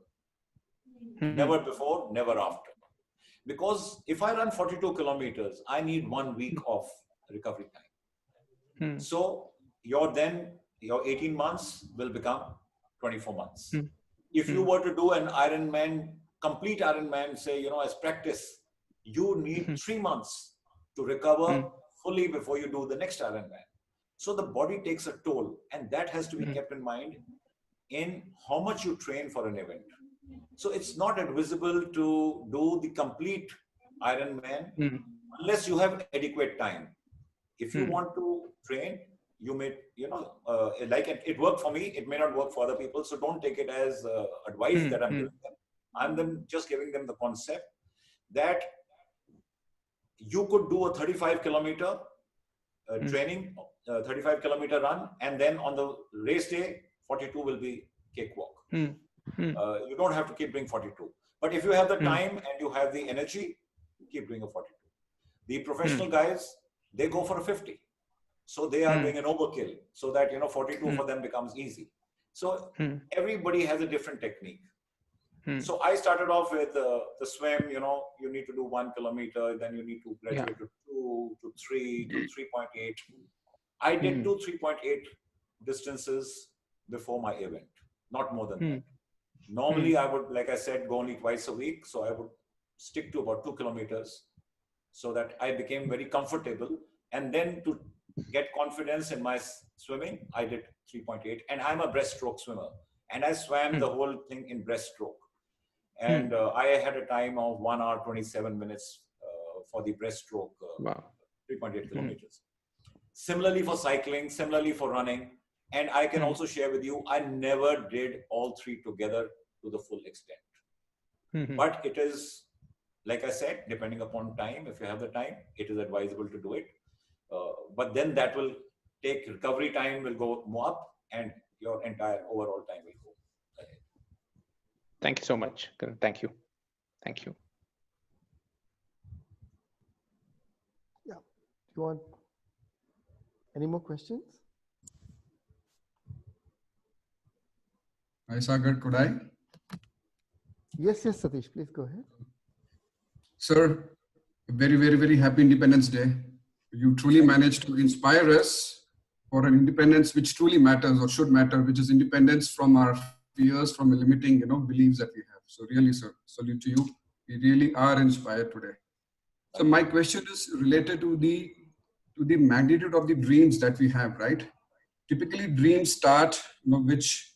C: Never before, never after. Because if I run 42 kilometers, I need 1 week of recovery time. So your 18 months will become 24 months. If you were to do an Ironman, complete Ironman, say, as practice, you need 3 months to recover fully before you do the next Ironman. So the body takes a toll, and that has to be kept in mind in how much you train for an event. So it's not advisable to do the complete Ironman unless you have adequate time. If you want to train, you may, like it worked for me, it may not work for other people. So don't take it as advice that I'm giving them. I'm just giving them the concept that you could do a 35-kilometer training, 35-kilometer run, and then on the race day, 42 will be cakewalk. You don't have to keep doing 42. But if you have the time and you have the energy, keep doing a 42. The professional guys, they go for a 50. So they are doing an overkill so that, 42 for them becomes easy. So everybody has a different technique. So I started off with the swim, you need to do 1 kilometer, then you need to graduate to 2, to 3, to 3.8. I did 3.8 distances before my event, not more than that. Normally, I would, like I said, go only twice a week. So I would stick to about 2 kilometers so that I became very comfortable. And then to get confidence in my swimming, I did 3.8. And I'm a breaststroke swimmer. And I swam the whole thing in breaststroke. And I had a time of 1 hour, 27 minutes for the breaststroke, 3.8 kilometers. Similarly for cycling, similarly for running. And I can also share with you, I never did all three together to the full extent. But it is, like I said, depending upon time, if you have the time, it is advisable to do it. But then that will take recovery time will go more up and your entire overall time will go.
E: Thank you so much. Karan. Thank you. Thank you.
A: Yeah. You want any more questions?
F: Hi, Sagar, could I?
A: Yes, yes, Satish, please go ahead.
F: Sir, a very, very, very happy Independence Day. You truly managed to inspire us for an independence which truly matters or should matter, which is independence from our fears, from the limiting, beliefs that we have. So really, sir, salute to you. We really are inspired today. So my question is related to the magnitude of the dreams that we have, right? Typically, dreams start, which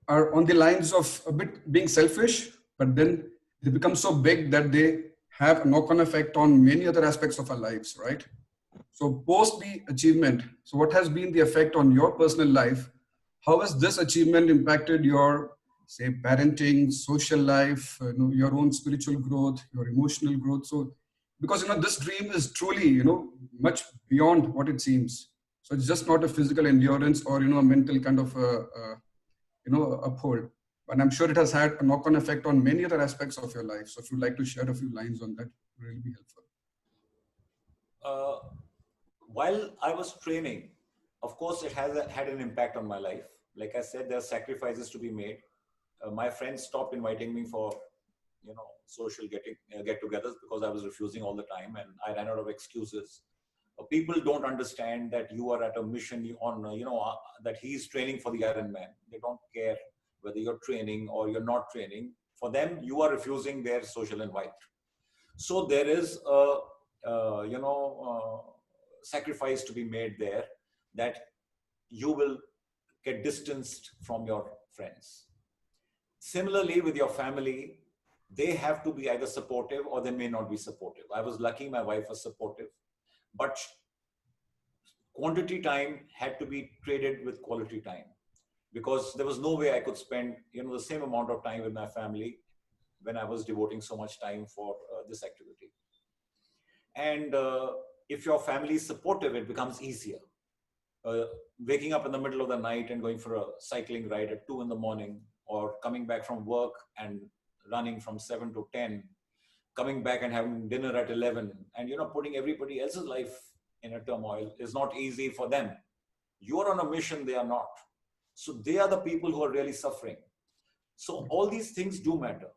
F: are on the lines of a bit being selfish, but then they become so big that they have a knock-on effect on many other aspects of our lives, right? So post the achievement, so what has been the effect on your personal life? How has this achievement impacted your, say, parenting, social life, your own spiritual growth, your emotional growth? So, because this dream is truly, much beyond what it seems. So it's just not a physical endurance or a mental kind of uphold. But I'm sure it has had a knock-on effect on many other aspects of your life. So if you'd like to share a few lines on that, it would really be helpful.
C: While I was training, of course, it has had an impact on my life. Like I said, there are sacrifices to be made. My friends stopped inviting me for, social get-togethers because I was refusing all the time, and I ran out of excuses. People don't understand that you are at a mission on, that he's training for the Ironman. They don't care whether you're training or you're not training. For them, you are refusing their social invite. So there is a, sacrifice to be made there, that you will get distanced from your friends. Similarly, with your family, they have to be either supportive or they may not be supportive. I was lucky my wife was supportive, but quantity time had to be traded with quality time, because there was no way I could spend the same amount of time with my family when I was devoting so much time for this activity. And if your family is supportive, it becomes easier. Waking up in the middle of the night and going for a cycling ride at 2 a.m, or coming back from work and running from 7 to 10, coming back and having dinner at 11, and putting everybody else's life in a turmoil is not easy for them. You are on a mission, they are not. So they are the people who are really suffering. So all these things do matter.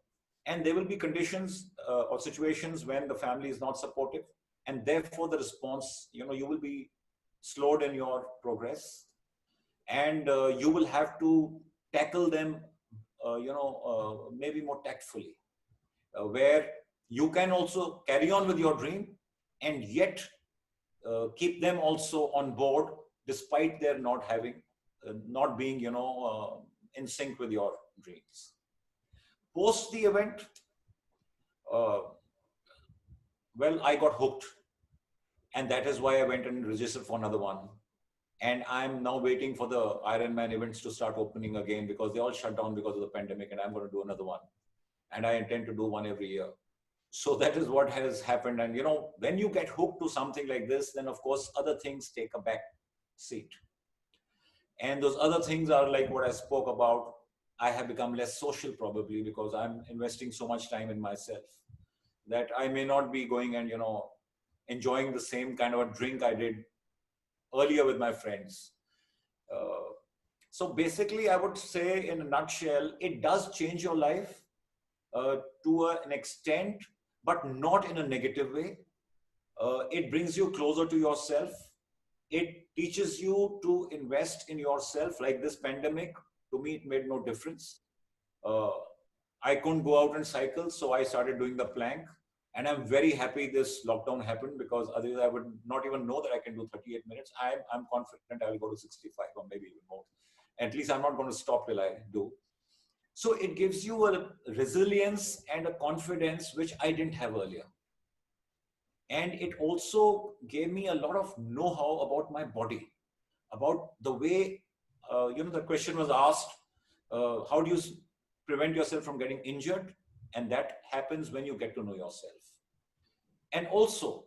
C: And there will be conditions or situations when the family is not supportive, and therefore the response, you will be slowed in your progress, and you will have to tackle them, maybe more tactfully, where you can also carry on with your dream and yet keep them also on board, despite their not having, not being, in sync with your dreams. Post the event, well, I got hooked, and that is why I went and registered for another one. And I'm now waiting for the Ironman events to start opening again, because they all shut down because of the pandemic, and I'm going to do another one. And I intend to do one every year. So that is what has happened. And when you get hooked to something like this, then of course other things take a back seat. And those other things are like what I spoke about. I have become less social, probably because I'm investing so much time in myself that I may not be going and, enjoying the same kind of a drink I did earlier with my friends. So basically, I would say in a nutshell, it does change your life to an extent, but not in a negative way. It brings you closer to yourself. It teaches you to invest in yourself. Like this pandemic, to me, it made no difference. I couldn't go out and cycle, so I started doing the plank. And I'm very happy this lockdown happened, because otherwise I would not even know that I can do 38 minutes. I'm confident I will go to 65 or maybe even more. At least I'm not going to stop till I do. So it gives you a resilience and a confidence which I didn't have earlier. And it also gave me a lot of know-how about my body, about the way, the question was asked, how do you prevent yourself from getting injured? And that happens when you get to know yourself. And also,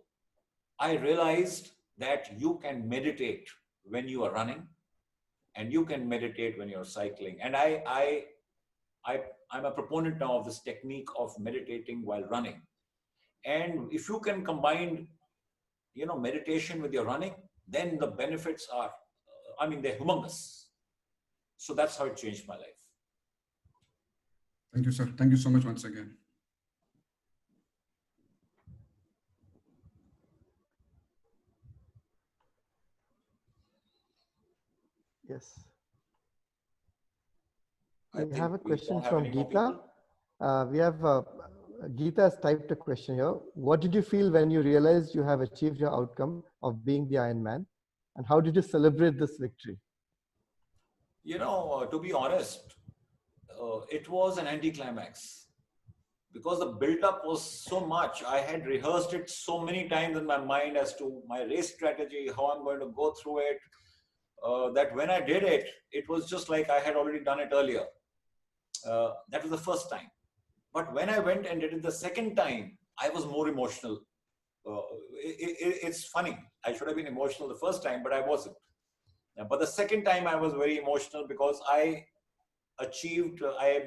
C: I realized that you can meditate when you are running, and you can meditate when you're cycling. And I I'm a proponent now of this technique of meditating while running. And if you can combine, meditation with your running, then the benefits are, they're humongous. So that's how it changed my life.
F: Thank you, sir. Thank you so much once again.
A: Yes.
C: I
A: We have a
C: think we
A: question
C: don't have
A: from
C: any more
A: Geeta.
C: people.
A: We have Geeta has typed a question here. What did you feel when you realized you have achieved your outcome of being the Iron Man? And how did you celebrate this victory?
C: To be honest, it was an anticlimax because the build-up was so much. I had rehearsed it so many times in my mind as to my race strategy, how I'm going to go through it, that when I did it, it was just like I had already done it earlier. That was the first time. But when I went and did it the second time, I was more emotional. It's funny. I should have been emotional the first time, but I wasn't. But the second time I was very emotional because I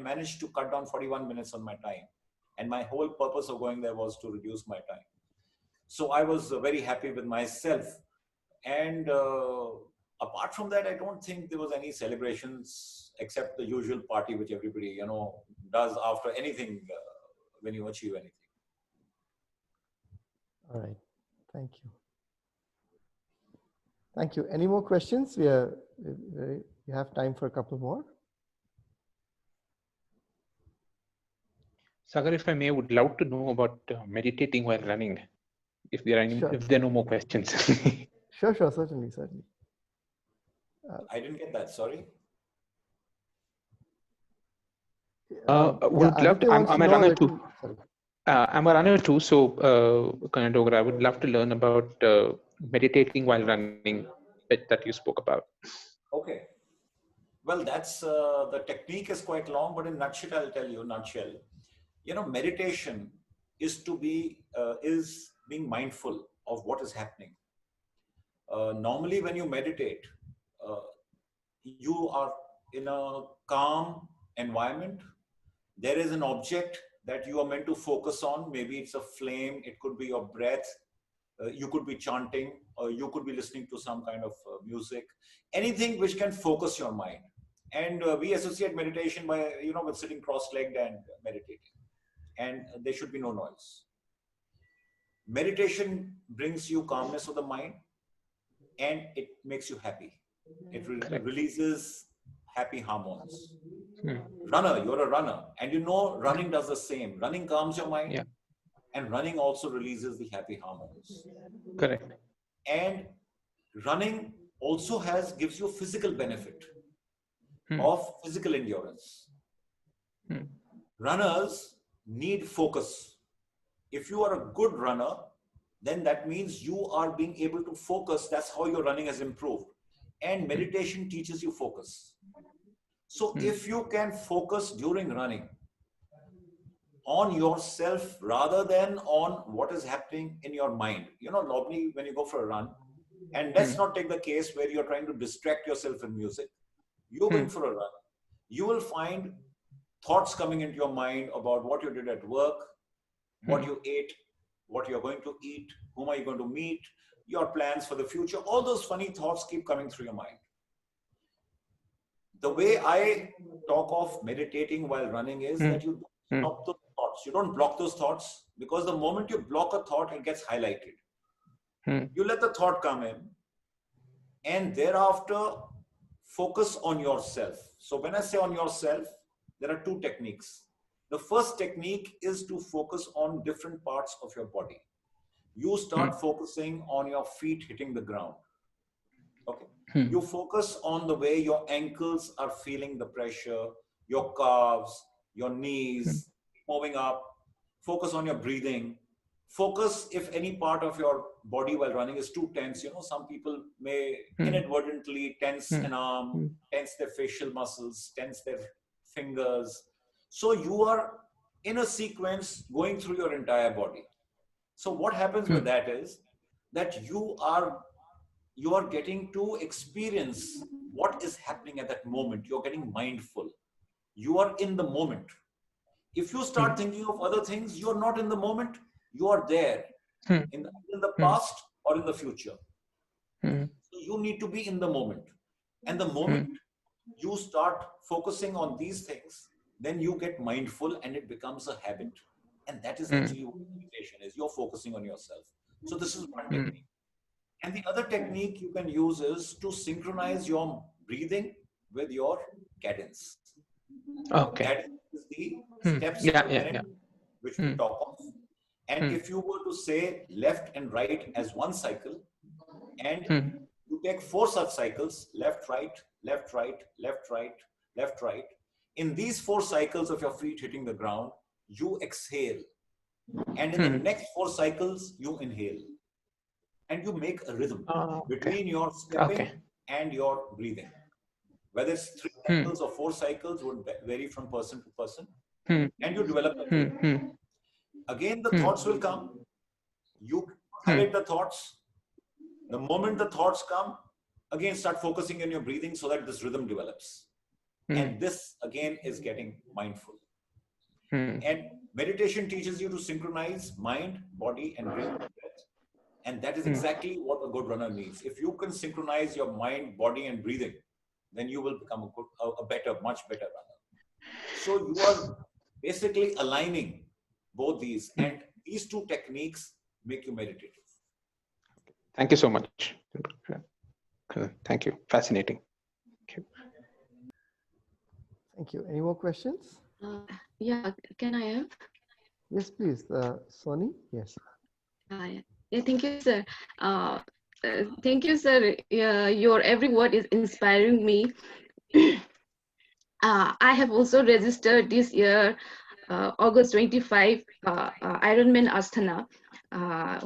C: managed to cut down 41 minutes on my time. And my whole purpose of going there was to reduce my time. So I was very happy with myself. And apart from that, I don't think there was any celebrations except the usual party which everybody, does after anything when you achieve anything.
A: All right. Thank you. Thank you. Any more questions? We have time for a couple more.
E: Sagar, if I may, would love to know about meditating while running. If there are any,
A: Sure.
E: if there are no more questions.
A: Sure, certainly.
C: I didn't get that, sorry.
E: Would love to, I'm a runner too. I'm a runner too, so Colonel Dogra, I would love to learn about meditating while running that you spoke about.
C: Okay. Well, that's the technique is quite long, but in nutshell, I'll tell you, meditation is is being mindful of what is happening. Normally, when you meditate, you are in a calm environment. There is an object that you are meant to focus on. Maybe it's a flame, it could be your breath, you could be chanting, or you could be listening to some kind of music, anything which can focus your mind. And we associate meditation by, with sitting cross-legged and meditating. And there should be no noise. Meditation brings you calmness of the mind and it makes you happy. It releases happy hormones. Runner, you're a runner. And running does the same. Running calms your mind.
E: Yeah.
C: And running also releases the happy hormones.
E: Correct.
C: And running also gives you physical benefit of physical endurance. Runners need focus. If you are a good runner, then that means you are being able to focus. That's how your running has improved. And meditation teaches you focus. So if you can focus during running on yourself rather than on what is happening in your mind, normally when you go for a run, and let's not take the case where you're trying to distract yourself with music, you're going for a run, you will find thoughts coming into your mind about what you did at work, what you ate, what you're going to eat, whom are you going to meet, your plans for the future. All those funny thoughts keep coming through your mind. The way I talk of meditating while running is that you don't stop those thoughts. You don't block those thoughts, because the moment you block a thought, it gets highlighted. You let the thought come in and thereafter focus on yourself. So when I say on yourself, there are two techniques. The first technique is to focus on different parts of your body. You start focusing on your feet hitting the ground. Okay. You focus on the way your ankles are feeling the pressure, your calves, your knees moving up. Focus on your breathing. Focus if any part of your body while running is too tense. Some people may inadvertently tense an arm, tense their facial muscles, tense their fingers. So you are in a sequence going through your entire body. So what happens with that is that you are getting to experience what is happening at that moment. You're getting mindful. You are in the moment. If you start thinking of other things, you're not in the moment, you are there in the past or in the future. So you need to be in the moment. And the moment you start focusing on these things, then you get mindful and it becomes a habit. And that is actually what meditation is. You're focusing on yourself. So this is one technique. And the other technique you can use is to synchronize your breathing with your cadence.
E: Okay.
C: That is the steps
E: Yeah,
C: per
E: yeah,
C: minute,
E: yeah.
C: which we talk of. And if you were to say left and right as one cycle, and you take 4 such cycles, left, right, left, right, left, right, left, right. In these 4 cycles of your feet hitting the ground, you exhale. And in the next 4 cycles, you inhale. And you make a rhythm between your stepping and your breathing. Whether it's 3 cycles or 4 cycles would vary from person to person. And you develop a rhythm. Again, the thoughts will come. You highlight the thoughts. The moment the thoughts come, again start focusing on your breathing so that this rhythm develops. And this again is getting mindful. And meditation teaches you to synchronize mind, body, and breath. And that is exactly what a good runner needs. If you can synchronize your mind, body, and breathing, then you will become a better, much better runner. So you are basically aligning both these, and these 2 techniques make you meditative.
E: Thank you so much. Thank you. Fascinating. Thank you.
A: Thank you. Any more questions?
G: Yeah, can I have?
A: Yes, please. Sony? Yes.
G: Yeah, thank you, sir. Thank you, sir. Your every word is inspiring me. I have also registered this year, August 25, Ironman Astana,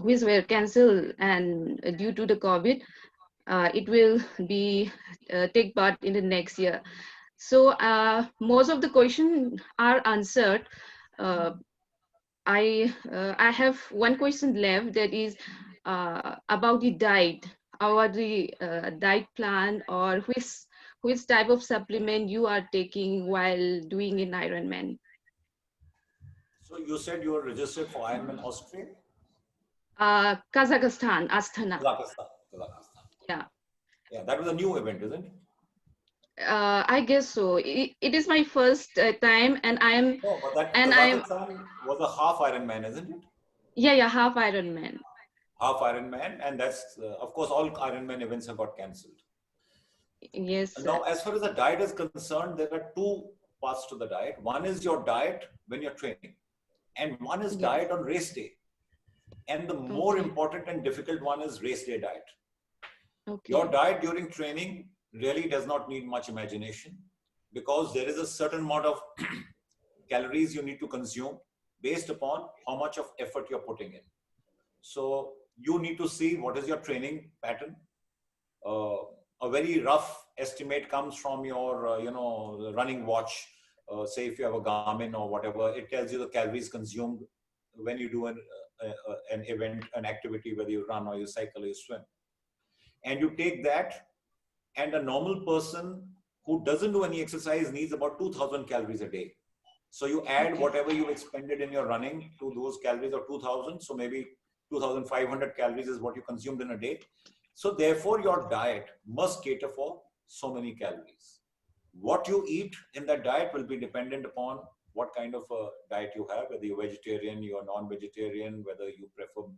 G: which were cancelled, and due to the COVID, it will be take part in the next year. So most of the questions are answered. I have one question left, that is about the diet. Our the diet plan, or which type of supplement you are taking while doing an Ironman.
C: So you said you were registered for Ironman Austria?
G: Kazakhstan, Astana.
C: Kazakhstan.
G: Yeah.
C: Yeah, that was a new event, isn't it?
G: I guess so. It is my first time, and I'm.
C: No, but that
G: and
C: Kazakhstan was a half Ironman, isn't it?
G: Yeah, half Ironman.
C: Half Ironman, and that's of course all Ironman events have got cancelled.
G: Yes.
C: Now, as far as the diet is concerned, there are 2 parts to the diet. One is your diet when you're training, and one is diet on race day. And the more important and difficult one is race day diet. Your diet during training really does not need much imagination, because there is a certain amount of calories you need to consume based upon how much of effort you're putting in. So you need to see what is your training pattern. A very rough estimate comes from your, the running watch. Say if you have a Garmin or whatever, it tells you the calories consumed when you do an event, an activity, whether you run or you cycle or you swim. And you take that, and a normal person who doesn't do any exercise needs about 2,000 calories a day. So you add whatever you expended in your running to those calories of 2,000. So maybe 2,500 calories is what you consumed in a day. So therefore, your diet must cater for so many calories. What you eat in that diet will be dependent upon what kind of a diet you have, whether you're vegetarian, you're non-vegetarian, whether you prefer,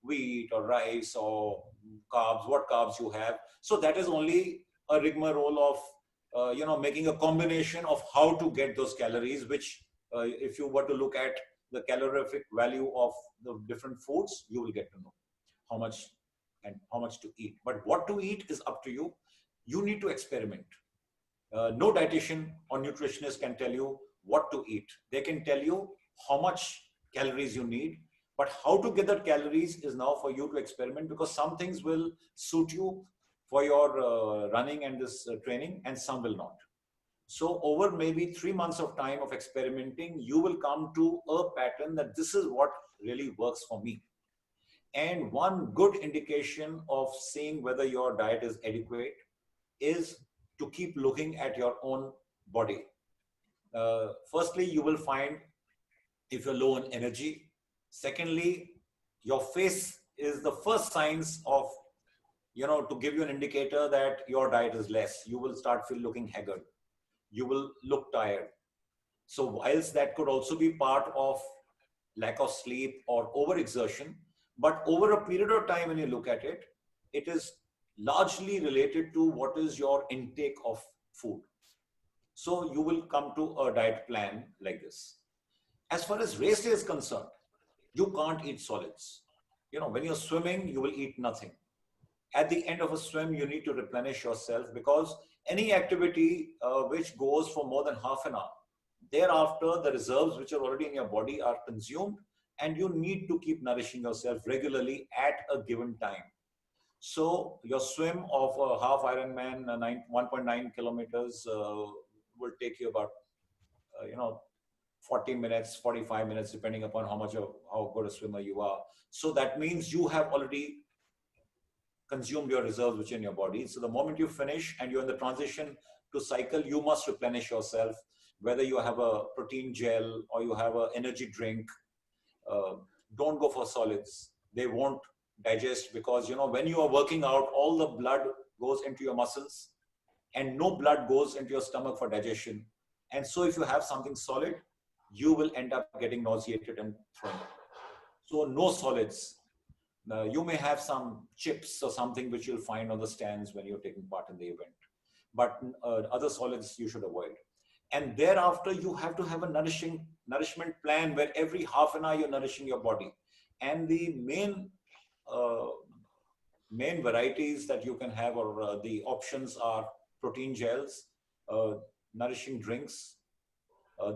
C: wheat or rice or carbs, what carbs you have. So that is only a rigmarole of, making a combination of how to get those calories, which if you were to look at the calorific value of the different foods, you will get to know how much and how much to eat. But what to eat is up to you. You need to experiment. No dietitian or nutritionist can tell you what to eat. They can tell you how much calories you need, but how to get that calories is now for you to experiment, because some things will suit you for your running and this training, and some will not. So over maybe 3 months of time of experimenting, you will come to a pattern that this is what really works for me. And one good indication of seeing whether your diet is adequate is to keep looking at your own body. Firstly, you will find if you're low on energy. Secondly, your face is the first signs of, to give you an indicator that your diet is less. You will start looking haggard. You will look tired. So whilst that could also be part of lack of sleep or overexertion, but over a period of time when you look at it, it is largely related to what is your intake of food. So you will come to a diet plan like this. As far as race day is concerned, you can't eat solids. When you're swimming, you will eat nothing. At the end of a swim, you need to replenish yourself, because any activity which goes for more than half an hour, thereafter the reserves which are already in your body are consumed, and you need to keep nourishing yourself regularly at a given time. So your swim of a half Ironman, 1.9 kilometers, will take you about 40 minutes, 45 minutes, depending upon how good a swimmer you are. So that means you have already consumed your reserves which are in your body. So the moment you finish and you're in the transition to cycle, you must replenish yourself, whether you have a protein gel or you have an energy drink. Don't go for solids. They won't digest, because when you are working out, all the blood goes into your muscles and no blood goes into your stomach for digestion. And so if you have something solid, you will end up getting nauseated and throwing up. So no solids. You may have some chips or something which you'll find on the stands when you're taking part in the event, but other solids you should avoid. And thereafter, you have to have a nourishment plan where every half an hour you're nourishing your body. And the main varieties that you can have, or the options, are protein gels, nourishing drinks.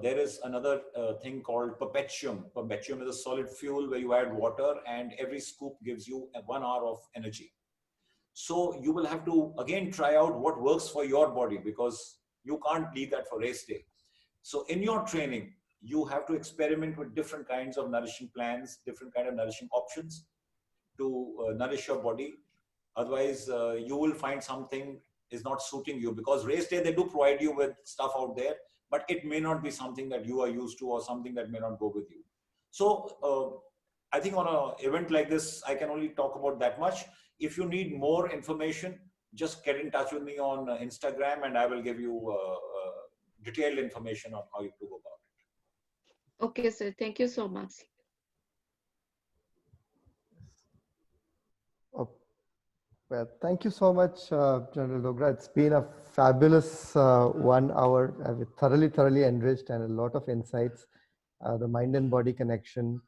C: There is another thing called Perpetuum. Perpetuum is a solid fuel where you add water, and every scoop gives you 1 hour of energy. So you will have to again try out what works for your body, because you can't leave that for race day. So in your training, you have to experiment with different kinds of nourishing plans, different kind of nourishing options to nourish your body. Otherwise, you will find something is not suiting you, because race day, they do provide you with stuff out there, but it may not be something that you are used to, or something that may not go with you. So I think on an event like this, I can only talk about that much. If you need more information, just get in touch with me on Instagram, and I will give you detailed information on how you to go about it.
G: Okay, sir. Thank you so much.
A: Oh, well, thank you so much, General Dogra. It's been a fabulous 1 hour. I've thoroughly enriched, and a lot of insights. The mind and body connection,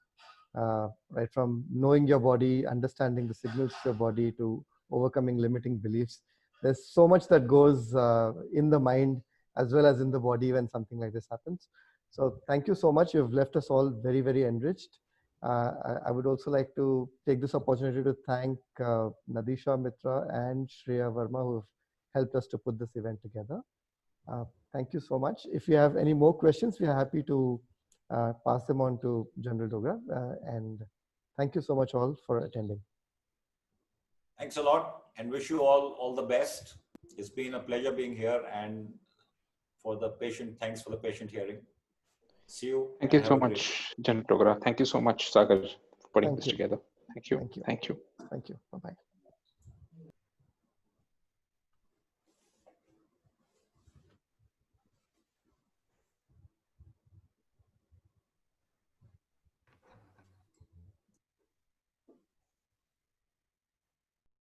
A: right from knowing your body, understanding the signals to your body, to overcoming limiting beliefs. There's so much that goes in the mind as well as in the body when something like this happens. So thank you so much. You've left us all very enriched. I would also like to take this opportunity to thank Nadisha Mitra and Shreya Verma, who have helped us to put this event together. Thank you so much. If you have any more questions, we are happy to pass them on to General Dogra. And thank you so much all for attending.
C: Thanks a lot, and wish you all the best. It's been a pleasure being here, and thanks for the patient hearing. See you.
E: Thank you so much, General Dogra. Thank you so much, Sagar, for putting this together. Thank you.
A: Thank you.
E: Thank you.
A: Thank you. Bye-bye.